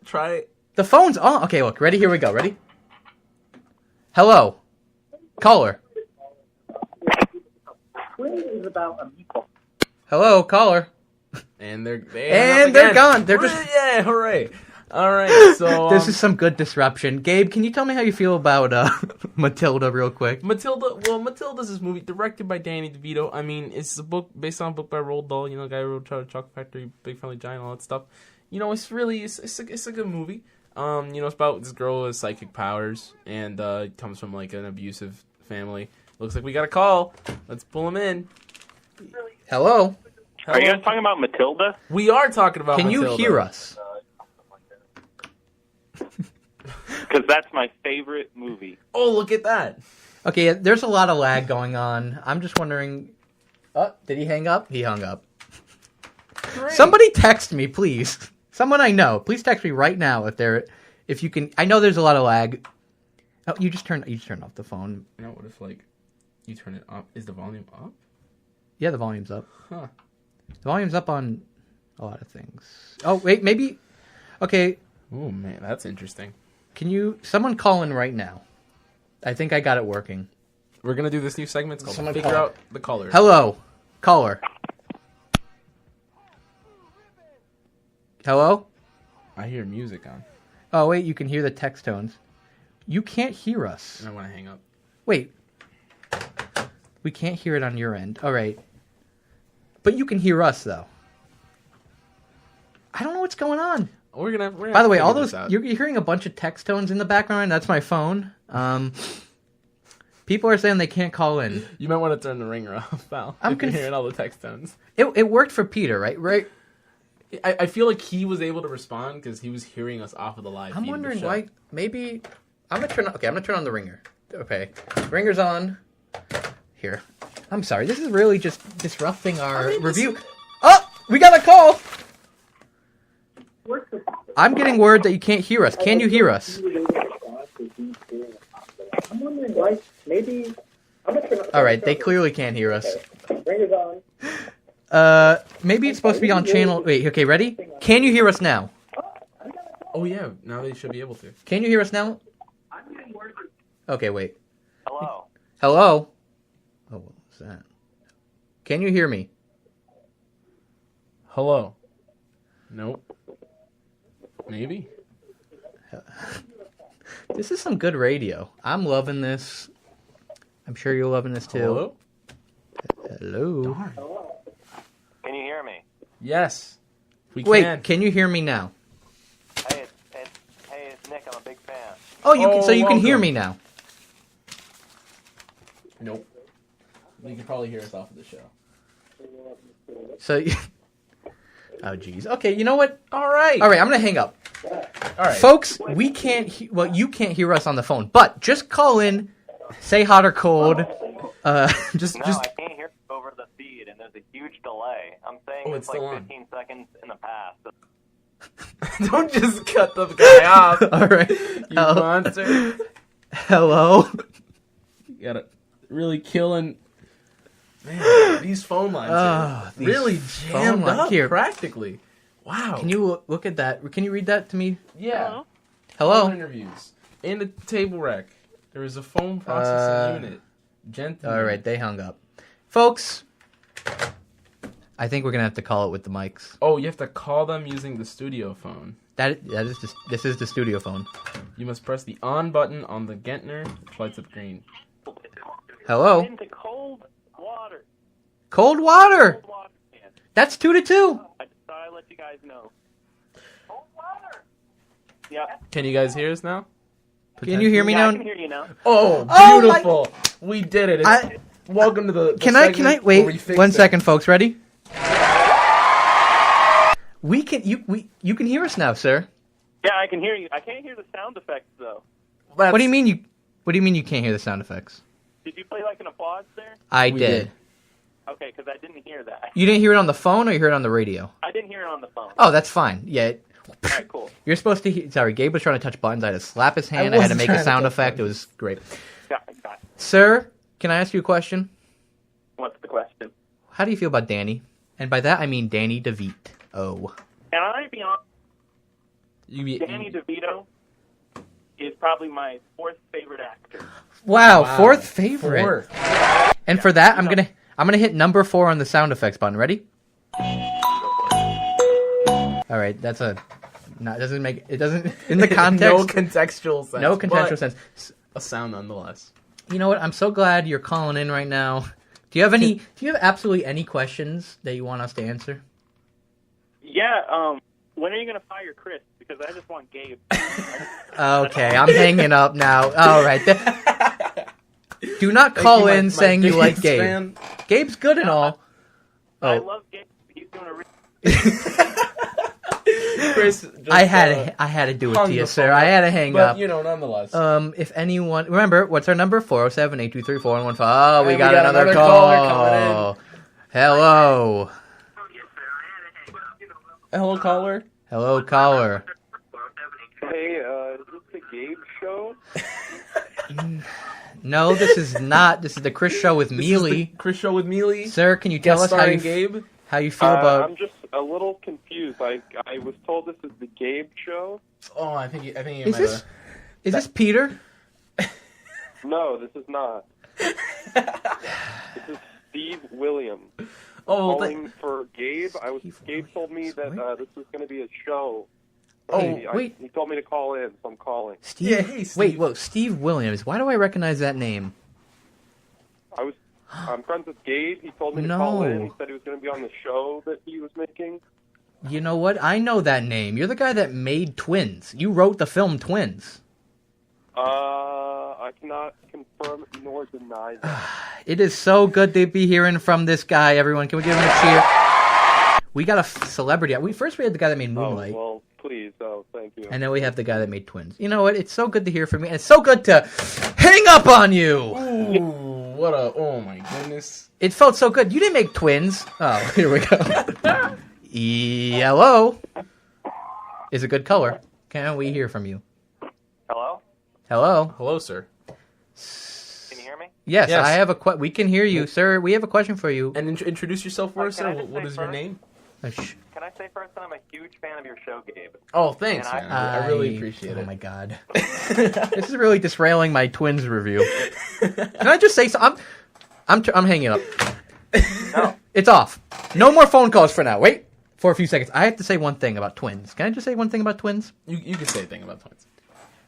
Try it. The phone's on. Okay, look. Ready? Here we go. Ready? Hello. Caller. Hello, caller. And they're gone. They're just. Yeah, hooray. All right, so This is some good disruption. Gabe, can you tell me how you feel about Matilda real quick? Matilda's this movie directed by Danny DeVito. I mean, it's a book based on a book by Roald Dahl. You know, the guy who wrote Chocolate Factory, Big Friendly Giant, all that stuff. You know, it's a good movie. You know, it's about this girl with psychic powers and comes from like an abusive family. Looks like we got a call. Let's pull him in. Hello. Are you guys talking about Matilda? We are talking about Can Matilda. you hear us? Because that's my favorite movie. Oh, look at that. Okay, there's a lot of lag going on. I'm just wondering. Oh, did he hang up? He hung up. Great. Somebody text me, please. Someone I know. Please text me right now if you can. I know there's a lot of lag. Oh, you just turned off the phone. You know, what if like you turn it up? Is the volume up? Yeah, the volume's up. Huh. The volume's up on a lot of things. Oh, wait, maybe. Okay, Oh man, that's interesting. someone call in right now? I think I got it working. We're gonna do this new segment. It's called Someone Figure call. Out the Caller. Hello, caller. Hello? I hear music on. Oh, wait, you can hear the text tones. You can't hear us. And I want to hang up. Wait. We can't hear it on your end. All right. But you can hear us, though. I don't know what's going on. We're gonna By the way, all figure those this out. you're hearing a bunch of text tones in the background. That's my phone. People are saying they can't call in. You might want to turn the ringer off, pal. I'm if you're hearing all the text tones. It worked for Peter, right? Right. I feel like he was able to respond because he was hearing us off of the live. I'm feed of the wondering show. why. Maybe I'm gonna turn on the ringer. Okay, ringer's on. Here. I'm sorry. This is really just disrupting our review. Oh, we got a call. I'm getting word that you can't hear us. Can you hear us? All right, they clearly can't hear us. Maybe it's supposed to be on channel. Wait, okay, ready? Can you hear us now? Oh yeah, now they should be able to. Can you hear us now? Okay, wait. Hello. Hello? Oh, what was that? Can you hear me? Hello. Nope. Maybe. This is some good radio. I'm loving this. I'm sure you're loving this too. Hello. Hello? Can you hear me? Yes. We Wait, can you hear me now? Hey, it's Nick. I'm a big fan. Oh, you can hear welcome. me now. Nope. You can probably hear us off of the show. So, oh jeez. Okay, you know what? All right. All right, I'm gonna hang up. All right. Folks, we can't. You can't hear us on the phone, but just call in, say hot or cold. Just. I can't hear you over the feed, and there's a huge delay. I'm saying Oh, it's it's like still on. 15 seconds in the past. Don't just cut the guy off. All right. You monster. Hello. You gotta really killing. Man, these phone lines are these really jammed phone lines. up Here. practically. Wow. Can you look at that? Can you read that to me? Yeah. Hello. Phone interviews. In the table rack, there is a phone processing unit. Gentlemen. All right, they hung up. Folks, I think we're going to have to call it with the mics. Oh, you have to call them using the studio phone. This is the studio phone. You must press the on button on the Gentner, which lights up green. Hello. Into cold water. Cold water. Cold water, man. That's 2-2. I just thought I'd let you guys know. Cold water. Yeah. Can you guys hear us now? Can you hear me Yeah, I now? can hear you now. Oh, Oh, beautiful! We did it. Welcome to the Can I segment where we wait fixed 1 it. second, folks? Ready? We can you can hear us now, sir. Yeah, I can hear you. I can't hear the sound effects though. What do you mean you can't hear the sound effects? Did you play like an applause there? I We did. did. Okay, because I didn't hear that. You didn't hear it on the phone, or you heard it on the radio? I didn't hear it on the phone. Oh, that's fine. Yeah. All right, cool. You're supposed to hear... Sorry, Gabe was trying to touch buttons. I had to slap his hand. I had to wasn't make a trying to sound touch effect. It buttons. was great. Got it. Sir, can I ask you a question? What's the question? How do you feel about Danny? And by that, I mean Danny DeVito. Oh. And I be honest, Danny You, DeVito is probably my fourth favorite actor. Wow, Wow. fourth favorite. Fourth. And for that, I'm gonna hit number 4 on the sound effects button. Ready? All right, that's a... No, it doesn't make... It doesn't... In the context... No contextual sense. no contextual but sense. A sound nonetheless. You know what? I'm so glad you're calling in right now. Do you have absolutely any questions that you want us to answer? Yeah, when are you going to fire Chris? Because I just want Gabe. Okay, I'm hanging up now. All right. Do not call in saying you like Gabe. Fan. Gabe's good and all. I Oh, love Gabe. He's doing a really... Chris, just, I had to do it hung to you, the sir. phone I up. had to hang But, up. you know, nonetheless. If anyone, remember, what's our number? 407-823-4115. Oh, we And got another call. caller coming in. Hello. Hello, caller. Hello, caller. Hey, is this the Gabe show? No, this is not. This is the Chris Show with This is Miele. the Chris Show with Miele. Sir, can you tell Guest us starring Gabe. how you feel about... I'm just a little confused. I was told this is the Gabe show. Oh, I think you Is this Peter? No, this is not. This is Steve Williams. Oh, Calling for Gabe. Gabe told me that this was going to be a show. Wait. He told me to call in, so I'm calling. Steve? Yeah, hey, Steve. Wait, whoa, Steve Williams. Why do I recognize that name? I'm friends with Gabe. He told me to No. call in. He said he was going to be on the show that he was making. You know what? I know that name. You're the guy that made Twins. You wrote the film Twins. I cannot confirm nor deny that. It is so good to be hearing from this guy, everyone. Can we give him a cheer? We got a celebrity. First we had the guy that made Moonlight. Oh, well, please. Oh, thank you. And then we have the guy that made Twins. You know what? It's so good to hear from you. And it's so good to hang up on you. Ooh, what a... Oh, my goodness. It felt so good. You didn't make Twins. Oh, here we go. Yellow is a good color. Can we hear from you? Hello? Hello? Hello, sir. Can you hear me? Yes, Yes. I have a we can hear you, sir. We have a question for you. And introduce yourself for us, Can I sir. just What say is your first? name? Can I say first that I'm a huge fan of your show, Gabe? Oh, thanks, And man. I really appreciate Oh it. my god, this is really disrailing my Twins review. Can I just say so? I'm hanging up. No. It's off. No more phone calls for now. Wait for a few seconds. I have to say one thing about Twins. Can I just say one thing about Twins? You can say a thing about Twins.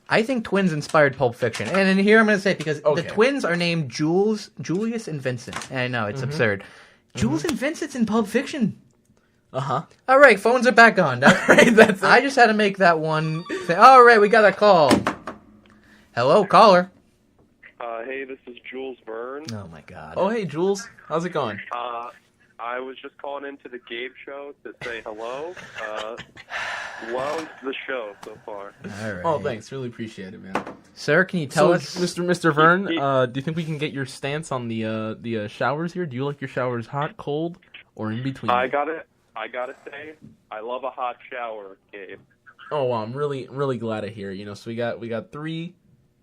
I think Twins inspired Pulp Fiction, and in here I'm going to say it because Okay. the twins are named Julius, and Vincent. And I know it's absurd. Jules and Vincent's in Pulp Fiction. Uh-huh. All right, phones are back on. That's it. I just had to make that one thing. All right, we got a call. Hello, caller. Hey, this is Jules Verne. Oh my god. Oh, hey, Jules. How's it going? I was just calling into the Gabe show to say hello. Loved the show so far. All right. Oh, thanks. Really appreciate it, man. Sir, can you tell So, us, Mr. Verne, do you think we can get your stance on the showers here? Do you like your showers hot, cold, or in between? I got it. I gotta say, I love a hot shower, Gabe. Oh, well, I'm really, really glad to hear it. You know, so we got three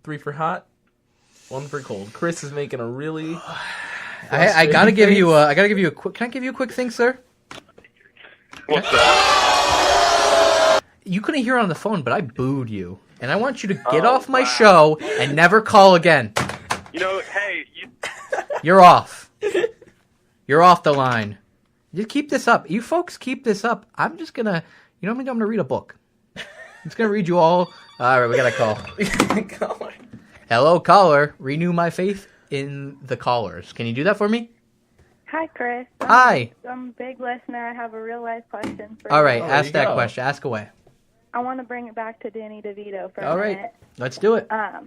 for hot, one for cold. Chris is making a really. I gotta give you a quick. Can I give you a quick thing, sir? What's that? You couldn't hear it on the phone, but I booed you, and I want you to get off my show and never call again. You know, hey, You're off. You're off the line. You keep this up. You folks keep this up. I'm just gonna. You know what I'm gonna read a book. I'm just gonna read you all. All right, we got a call. Caller. Hello, caller. Renew my faith in the callers. Can you do that for me? Hi, Chris. Hi. I'm a big listener. I have a real life question for All you. right, there ask you that go. question. Ask away. I want to bring it back to Danny DeVito for a All right, minute. let's do it. I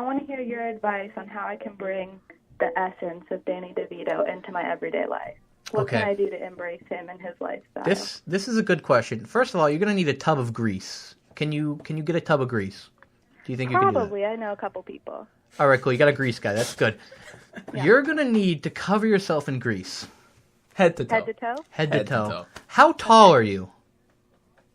want to hear your advice on how I can bring the essence of Danny DeVito into my everyday life. What Okay. can I do to embrace him and his lifestyle? This is a good question. First of all, you're gonna need a tub of grease. Can you get a tub of grease? Do you think you can do that? Probably. I know a couple people. All right, cool. You got a grease guy. That's good. Yeah. You're gonna need to cover yourself in grease, Head to toe. Head to toe? head to Head to toe. toe. How tall are you?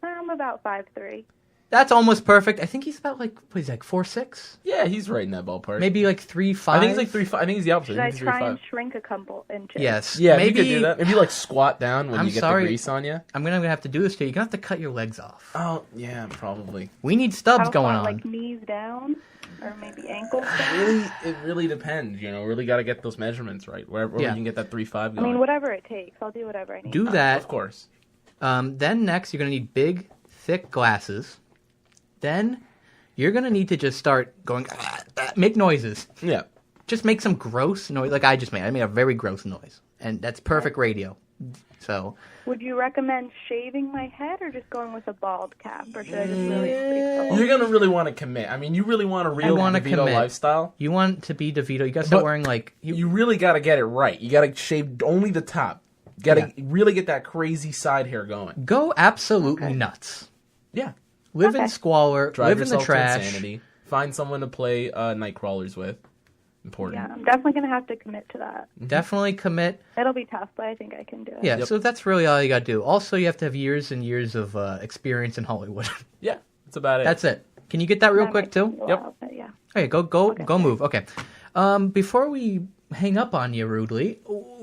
I'm about 5'3". That's almost perfect. I think he's about like 4'6", Yeah, he's right in that ballpark. maybe like 3'5". I think he's like 3'5". I think he's the opposite. Should I I think he's try 3'5". and shrink a couple inches? Yes. Yeah, maybe you could do that. Maybe like squat down when I'm you get sorry. the grease on you. I'm gonna have to do this to you. You're gonna have to cut your legs off. Oh, yeah, probably. We need stubs How going far, on. like knees down? Or maybe ankles down? It really depends. You know, really got to get those measurements right. Wherever Yeah. you can get that 3'5" I going. mean, whatever it takes. I'll do whatever I need. Do that. Of course. Then next, you're gonna need big, thick glasses. Then you're gonna need to just start going, make noises. Yeah. Just make some gross noise, like I just made. I made a very gross noise, and that's perfect radio. So Would you recommend shaving my head or just going with a bald cap? Or should I just really bleach the whole You're gonna really want to commit. I mean, you really want a real wanna DeVito commit. lifestyle. you want to be DeVito, you gotta start But wearing like You really got to get it right. You got to shave only the top. You got to really get that crazy side hair going. go absolutely nuts. Yeah. Live in Okay. squalor, Drive live in the yourself to trash. insanity. Find someone to play night crawlers with. Important. Yeah, I'm definitely going to have to commit to that. Definitely commit. It'll be tough, but I think I can do it. Yeah, Yep. so that's really all you gotta do. Also, you have to have years and years of experience in Hollywood. Yeah. That's about it. That's it. Can you get that real That quick might too? take a Yep. while, but yeah. Okay, go move. Okay. Before we hang up on you rudely,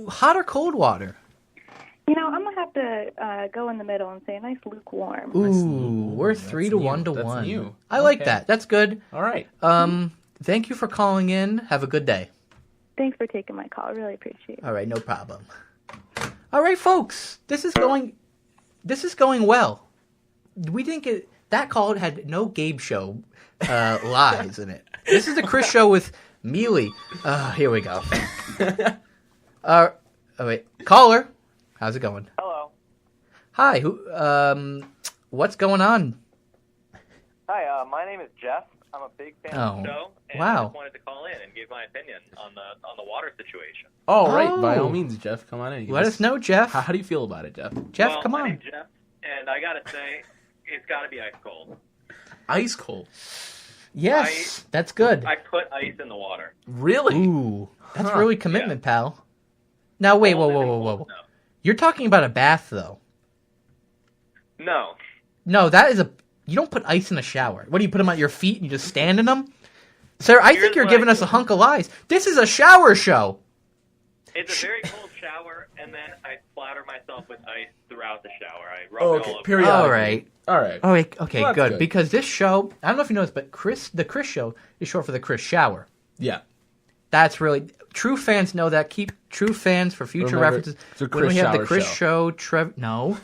hot or cold water? You know, I'm going to have to go in the middle and say a nice lukewarm. Ooh, we're 3 to new. 1 to That's 1. new. I like Okay. that. That's good. All right. Thank you for calling in. Have a good day. Thanks for taking my call. I really appreciate it. All right, no problem. All right, folks, this is going well. We didn't get that call had no Gabe show lies in it. This is the Chris show with Miele. Here we go. Oh wait, caller, how's it going? Hello. Hi, what's going on? Hi, my name is Jeff. I'm a big fan of Oh, the show, and wow. I just wanted to call in and give my opinion on the water situation. All right. By Oh. all means, Jeff, come on in. You Let can us know, Jeff. How do you feel about it, Jeff? Jeff, well, come my on. name's Jeff, and I gotta say, it's gotta be ice cold. Ice cold. Yes, that's good. I put ice in the water. Really? Ooh, that's Huh. really commitment, pal. Now wait, Cold whoa. isn't cold, You're talking about a bath, though. No. No, that is you don't put ice in a shower. What do you put them on your feet and you just stand in them? Sir, I think Here's you're what giving I us a do. hunk of lies. This is a shower show. It's a very cold shower, and then I splatter myself with ice throughout the shower. I rub Oh, it okay. all over. Periodically. All right. All right. Oh, wait, okay, Well, that's good. good. Because this show, I don't know if you know this, but the Chris show is short for the Chris shower. Yeah. That's really true fans know that. Keep true fans for future Remember, references. it's the When we Chris have the Shower Chris Show. show, no.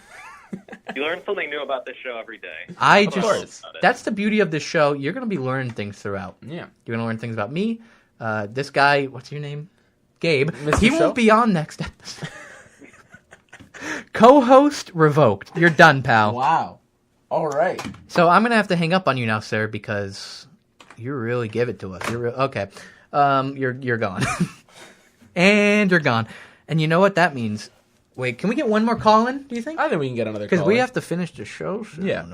You learn something new about this show every day. I course. just that's the beauty of this show. You're going to be learning things throughout. Yeah. You're going to learn things about me. This guy, what's your name? Gabe. Mr. He Show? won't be on next episode. Co-host revoked. You're done, pal. Wow. All right. So I'm going to have to hang up on you now, sir, because you really give it to us. Okay. You're gone. And you're gone. And you know what that means? Wait, can we get one more call in, do you think? I think we can get another Because call. we have to finish the show soon. Yeah.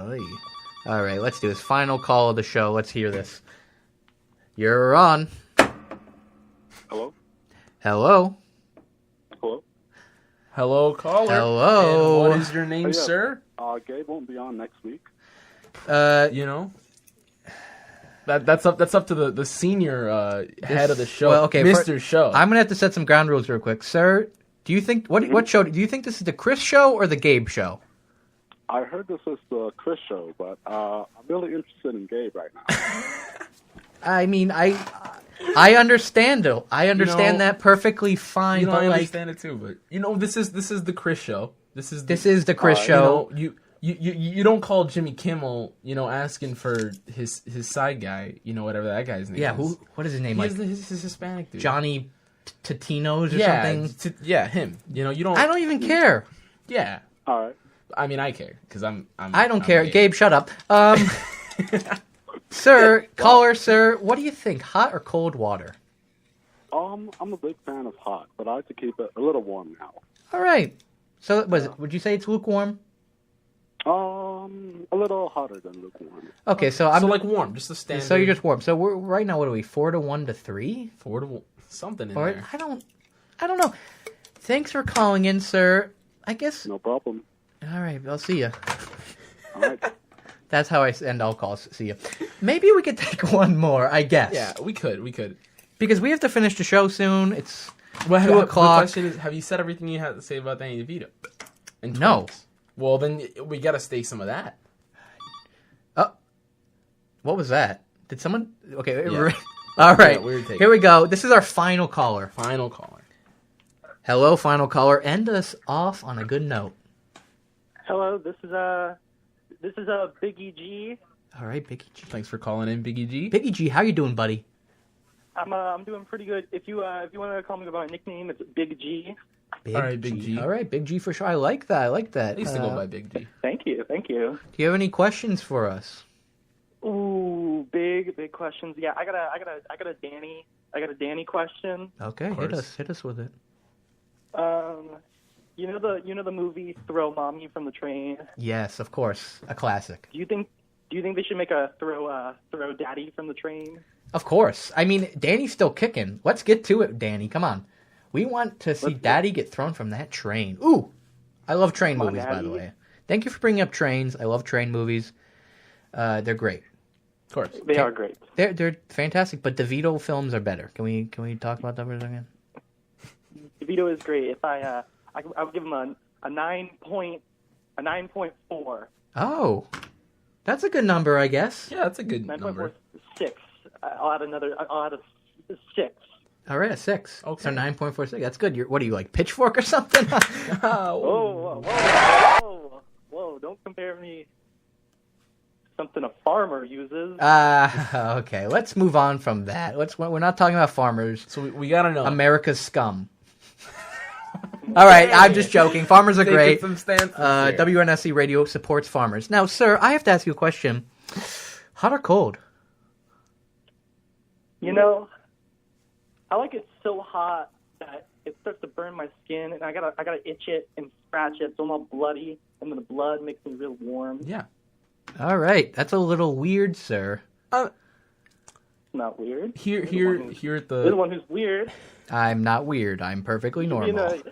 All right, let's do this. Final call of the show. Let's hear this. You're on. Hello? Hello. Hello? Hello, caller. Hello. And what is your name, sir? Gabe won't be on next week. You know, that's up to the senior head of the show, well, okay, Mr. Show. I'm gonna have to set some ground rules real quick, sir. Do you think what show? Do you think this is the Chris show or the Gabe show? I heard this is the Chris show, but I'm really interested in Gabe right now. I mean, I understand it. I understand that perfectly fine. But I understand it too. But this is the Chris show. This is the Chris show. You don't call Jimmy Kimmel, asking for his side guy, whatever that guy's name is. Yeah, what is his name? He's Hispanic dude. Johnny Totino's or something? Yeah, him. You don't... I don't even care. Yeah. All right. I mean, I care, because I don't care. Gabe, shut up. Sir, caller, sir, what do you think? Hot or cold water? I'm a big fan of hot, but I like to keep it a little warm now. All right. So, would you say it's lukewarm? A little hotter than lukewarm. Okay, so like warm, just the standard. So you're just warm. So we're right now. What are we? 4-1 to 3? 4-1, something in or, there. I don't know. Thanks for calling in, sir. I guess. No problem. All right, I'll see you. All right. That's how I end all calls. See you. Maybe we could take one more. I guess. Yeah, we could. Because we have to finish the show soon. It's 2 o'clock. The question is, have you said everything you had to say about Danny DeVito? No. Well, then we got to stake some of that. What was that? Did someone... Okay. Yeah. All right. Yeah, weird take. Here we go. This is our final caller. Final caller. Hello, final caller. End us off on a good note. Hello, this is Biggie G. All right, Biggie G. Thanks for calling in, Biggie G. Biggie G, how you doing, buddy? I'm doing pretty good. If you want to call me by my nickname, it's Big G. Big All right, Big G. All right, Big G for sure. I like that. I used to go by Big G. Thank you. Do you have any questions for us? Ooh, big questions. Yeah, I got a Danny question. Okay, hit us with it. You know the movie Throw Mommy from the Train? Yes, of course, a classic. Do you think they should make a Throw Daddy from the Train? Of course. I mean, Danny's still kicking. Let's get to it, Danny. Come on. We want to see Daddy get thrown from that train. Ooh, I love train movies, by the way. Thank you for bringing up trains. I love train movies. They're great. Of course, they are great. They're fantastic, but DeVito films are better. Can we talk about that for a second? DeVito is great. If I would give him a 9.4. Oh, that's a good number, I guess. Yeah, that's a good number. 9.46. I'll add a 6. All right, a 6. Okay. So 9.46. That's good. What are you, like Pitchfork or something? Whoa! Don't compare me to something a farmer uses. Okay. Let's move on from that. We're not talking about farmers. So we gotta know. America's scum. All right, I'm just joking. Farmers are great. Some stances WNSC Radio supports farmers. Now, sir, I have to ask you a question. Hot or cold? I like it so hot that it starts to burn my skin, and I gotta itch it and scratch it, so I'm all bloody, and then the blood makes me real warm. Yeah. All right, that's a little weird, sir. Not weird. Here at You're the one who's weird. I'm not weird. I'm perfectly normal.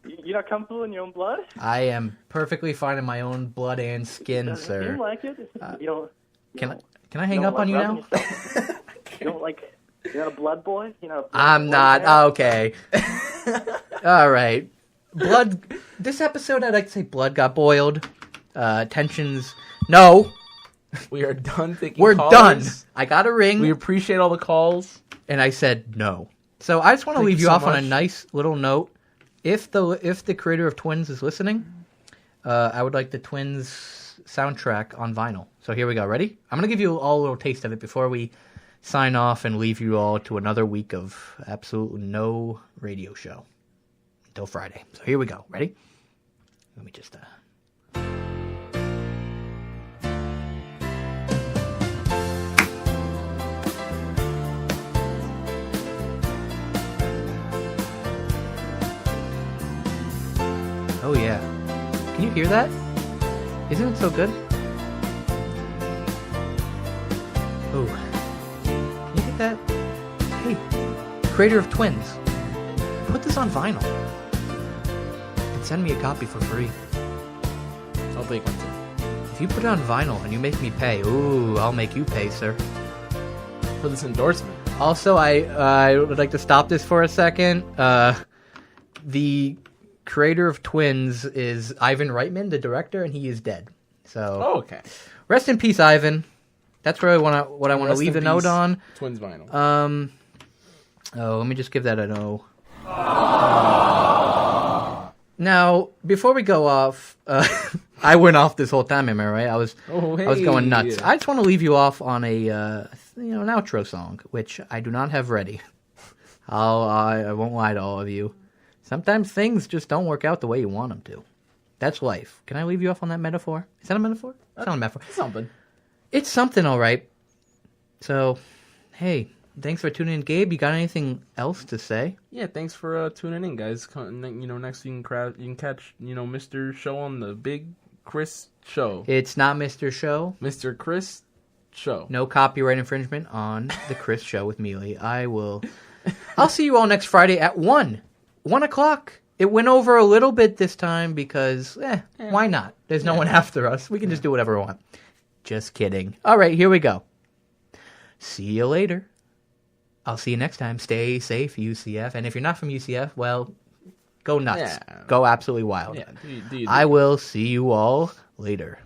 You're not comfortable in your own blood? I am perfectly fine in my own blood and skin, Doesn't sir. seem like it. Can I hang up on you now? You don't like... You're not a blood boy? I'm not. Okay. All right. Blood. This episode, I'd like to say blood got boiled. Tensions. No. We are done taking We're calls. done. I got a ring. We appreciate all the calls. And I said no. So I just want to leave you so off on much. a nice little note. If the creator of Twins is listening, I would like the Twins soundtrack on vinyl. So here we go. Ready? I'm going to give you all a little taste of it before we sign off and leave you all to another week of absolutely no radio show until Friday. So here we go. Ready? Let me just Oh yeah. Can you hear that? Isn't it so good? Oh. Can you get that? Hey, creator of Twins, put this on vinyl. send me a copy for free. I'll take one too. If you put it on vinyl and you make me pay, ooh, I'll make you pay, sir. For this endorsement. Also, I would like to stop this for a second. The creator of Twins is Ivan Reitman, the director, and he is dead. So, okay. Rest in peace, Ivan. That's what I want to leave the note on. Twins vinyl. Let me just give that an O. Now, before we go off, I went off this whole time, am I right? I was going nuts. I just want to leave you off on a an outro song, which I do not have ready. I won't lie to all of you. Sometimes things just don't work out the way you want them to. That's life. Can I leave you off on that metaphor? Is that a metaphor? It's not a metaphor. Something. It's something, all right. So, hey, thanks for tuning in, Gabe. You got anything else to say? Yeah, thanks for tuning in, guys. Next you can catch Mr. Show on the Big Chris Show. It's not Mr. Show. Mr. Chris Show. No copyright infringement on the Chris Show with Miele. I'll see you all next Friday at 1 o'clock. It went over a little bit this time because, why not? There's no one after us. We can just do whatever we want. Just kidding. All right, here we go. See you later. I'll see you next time. Stay safe, UCF. And if you're not from UCF, well, go nuts. Yeah. Go absolutely wild. Yeah, I will see you all later.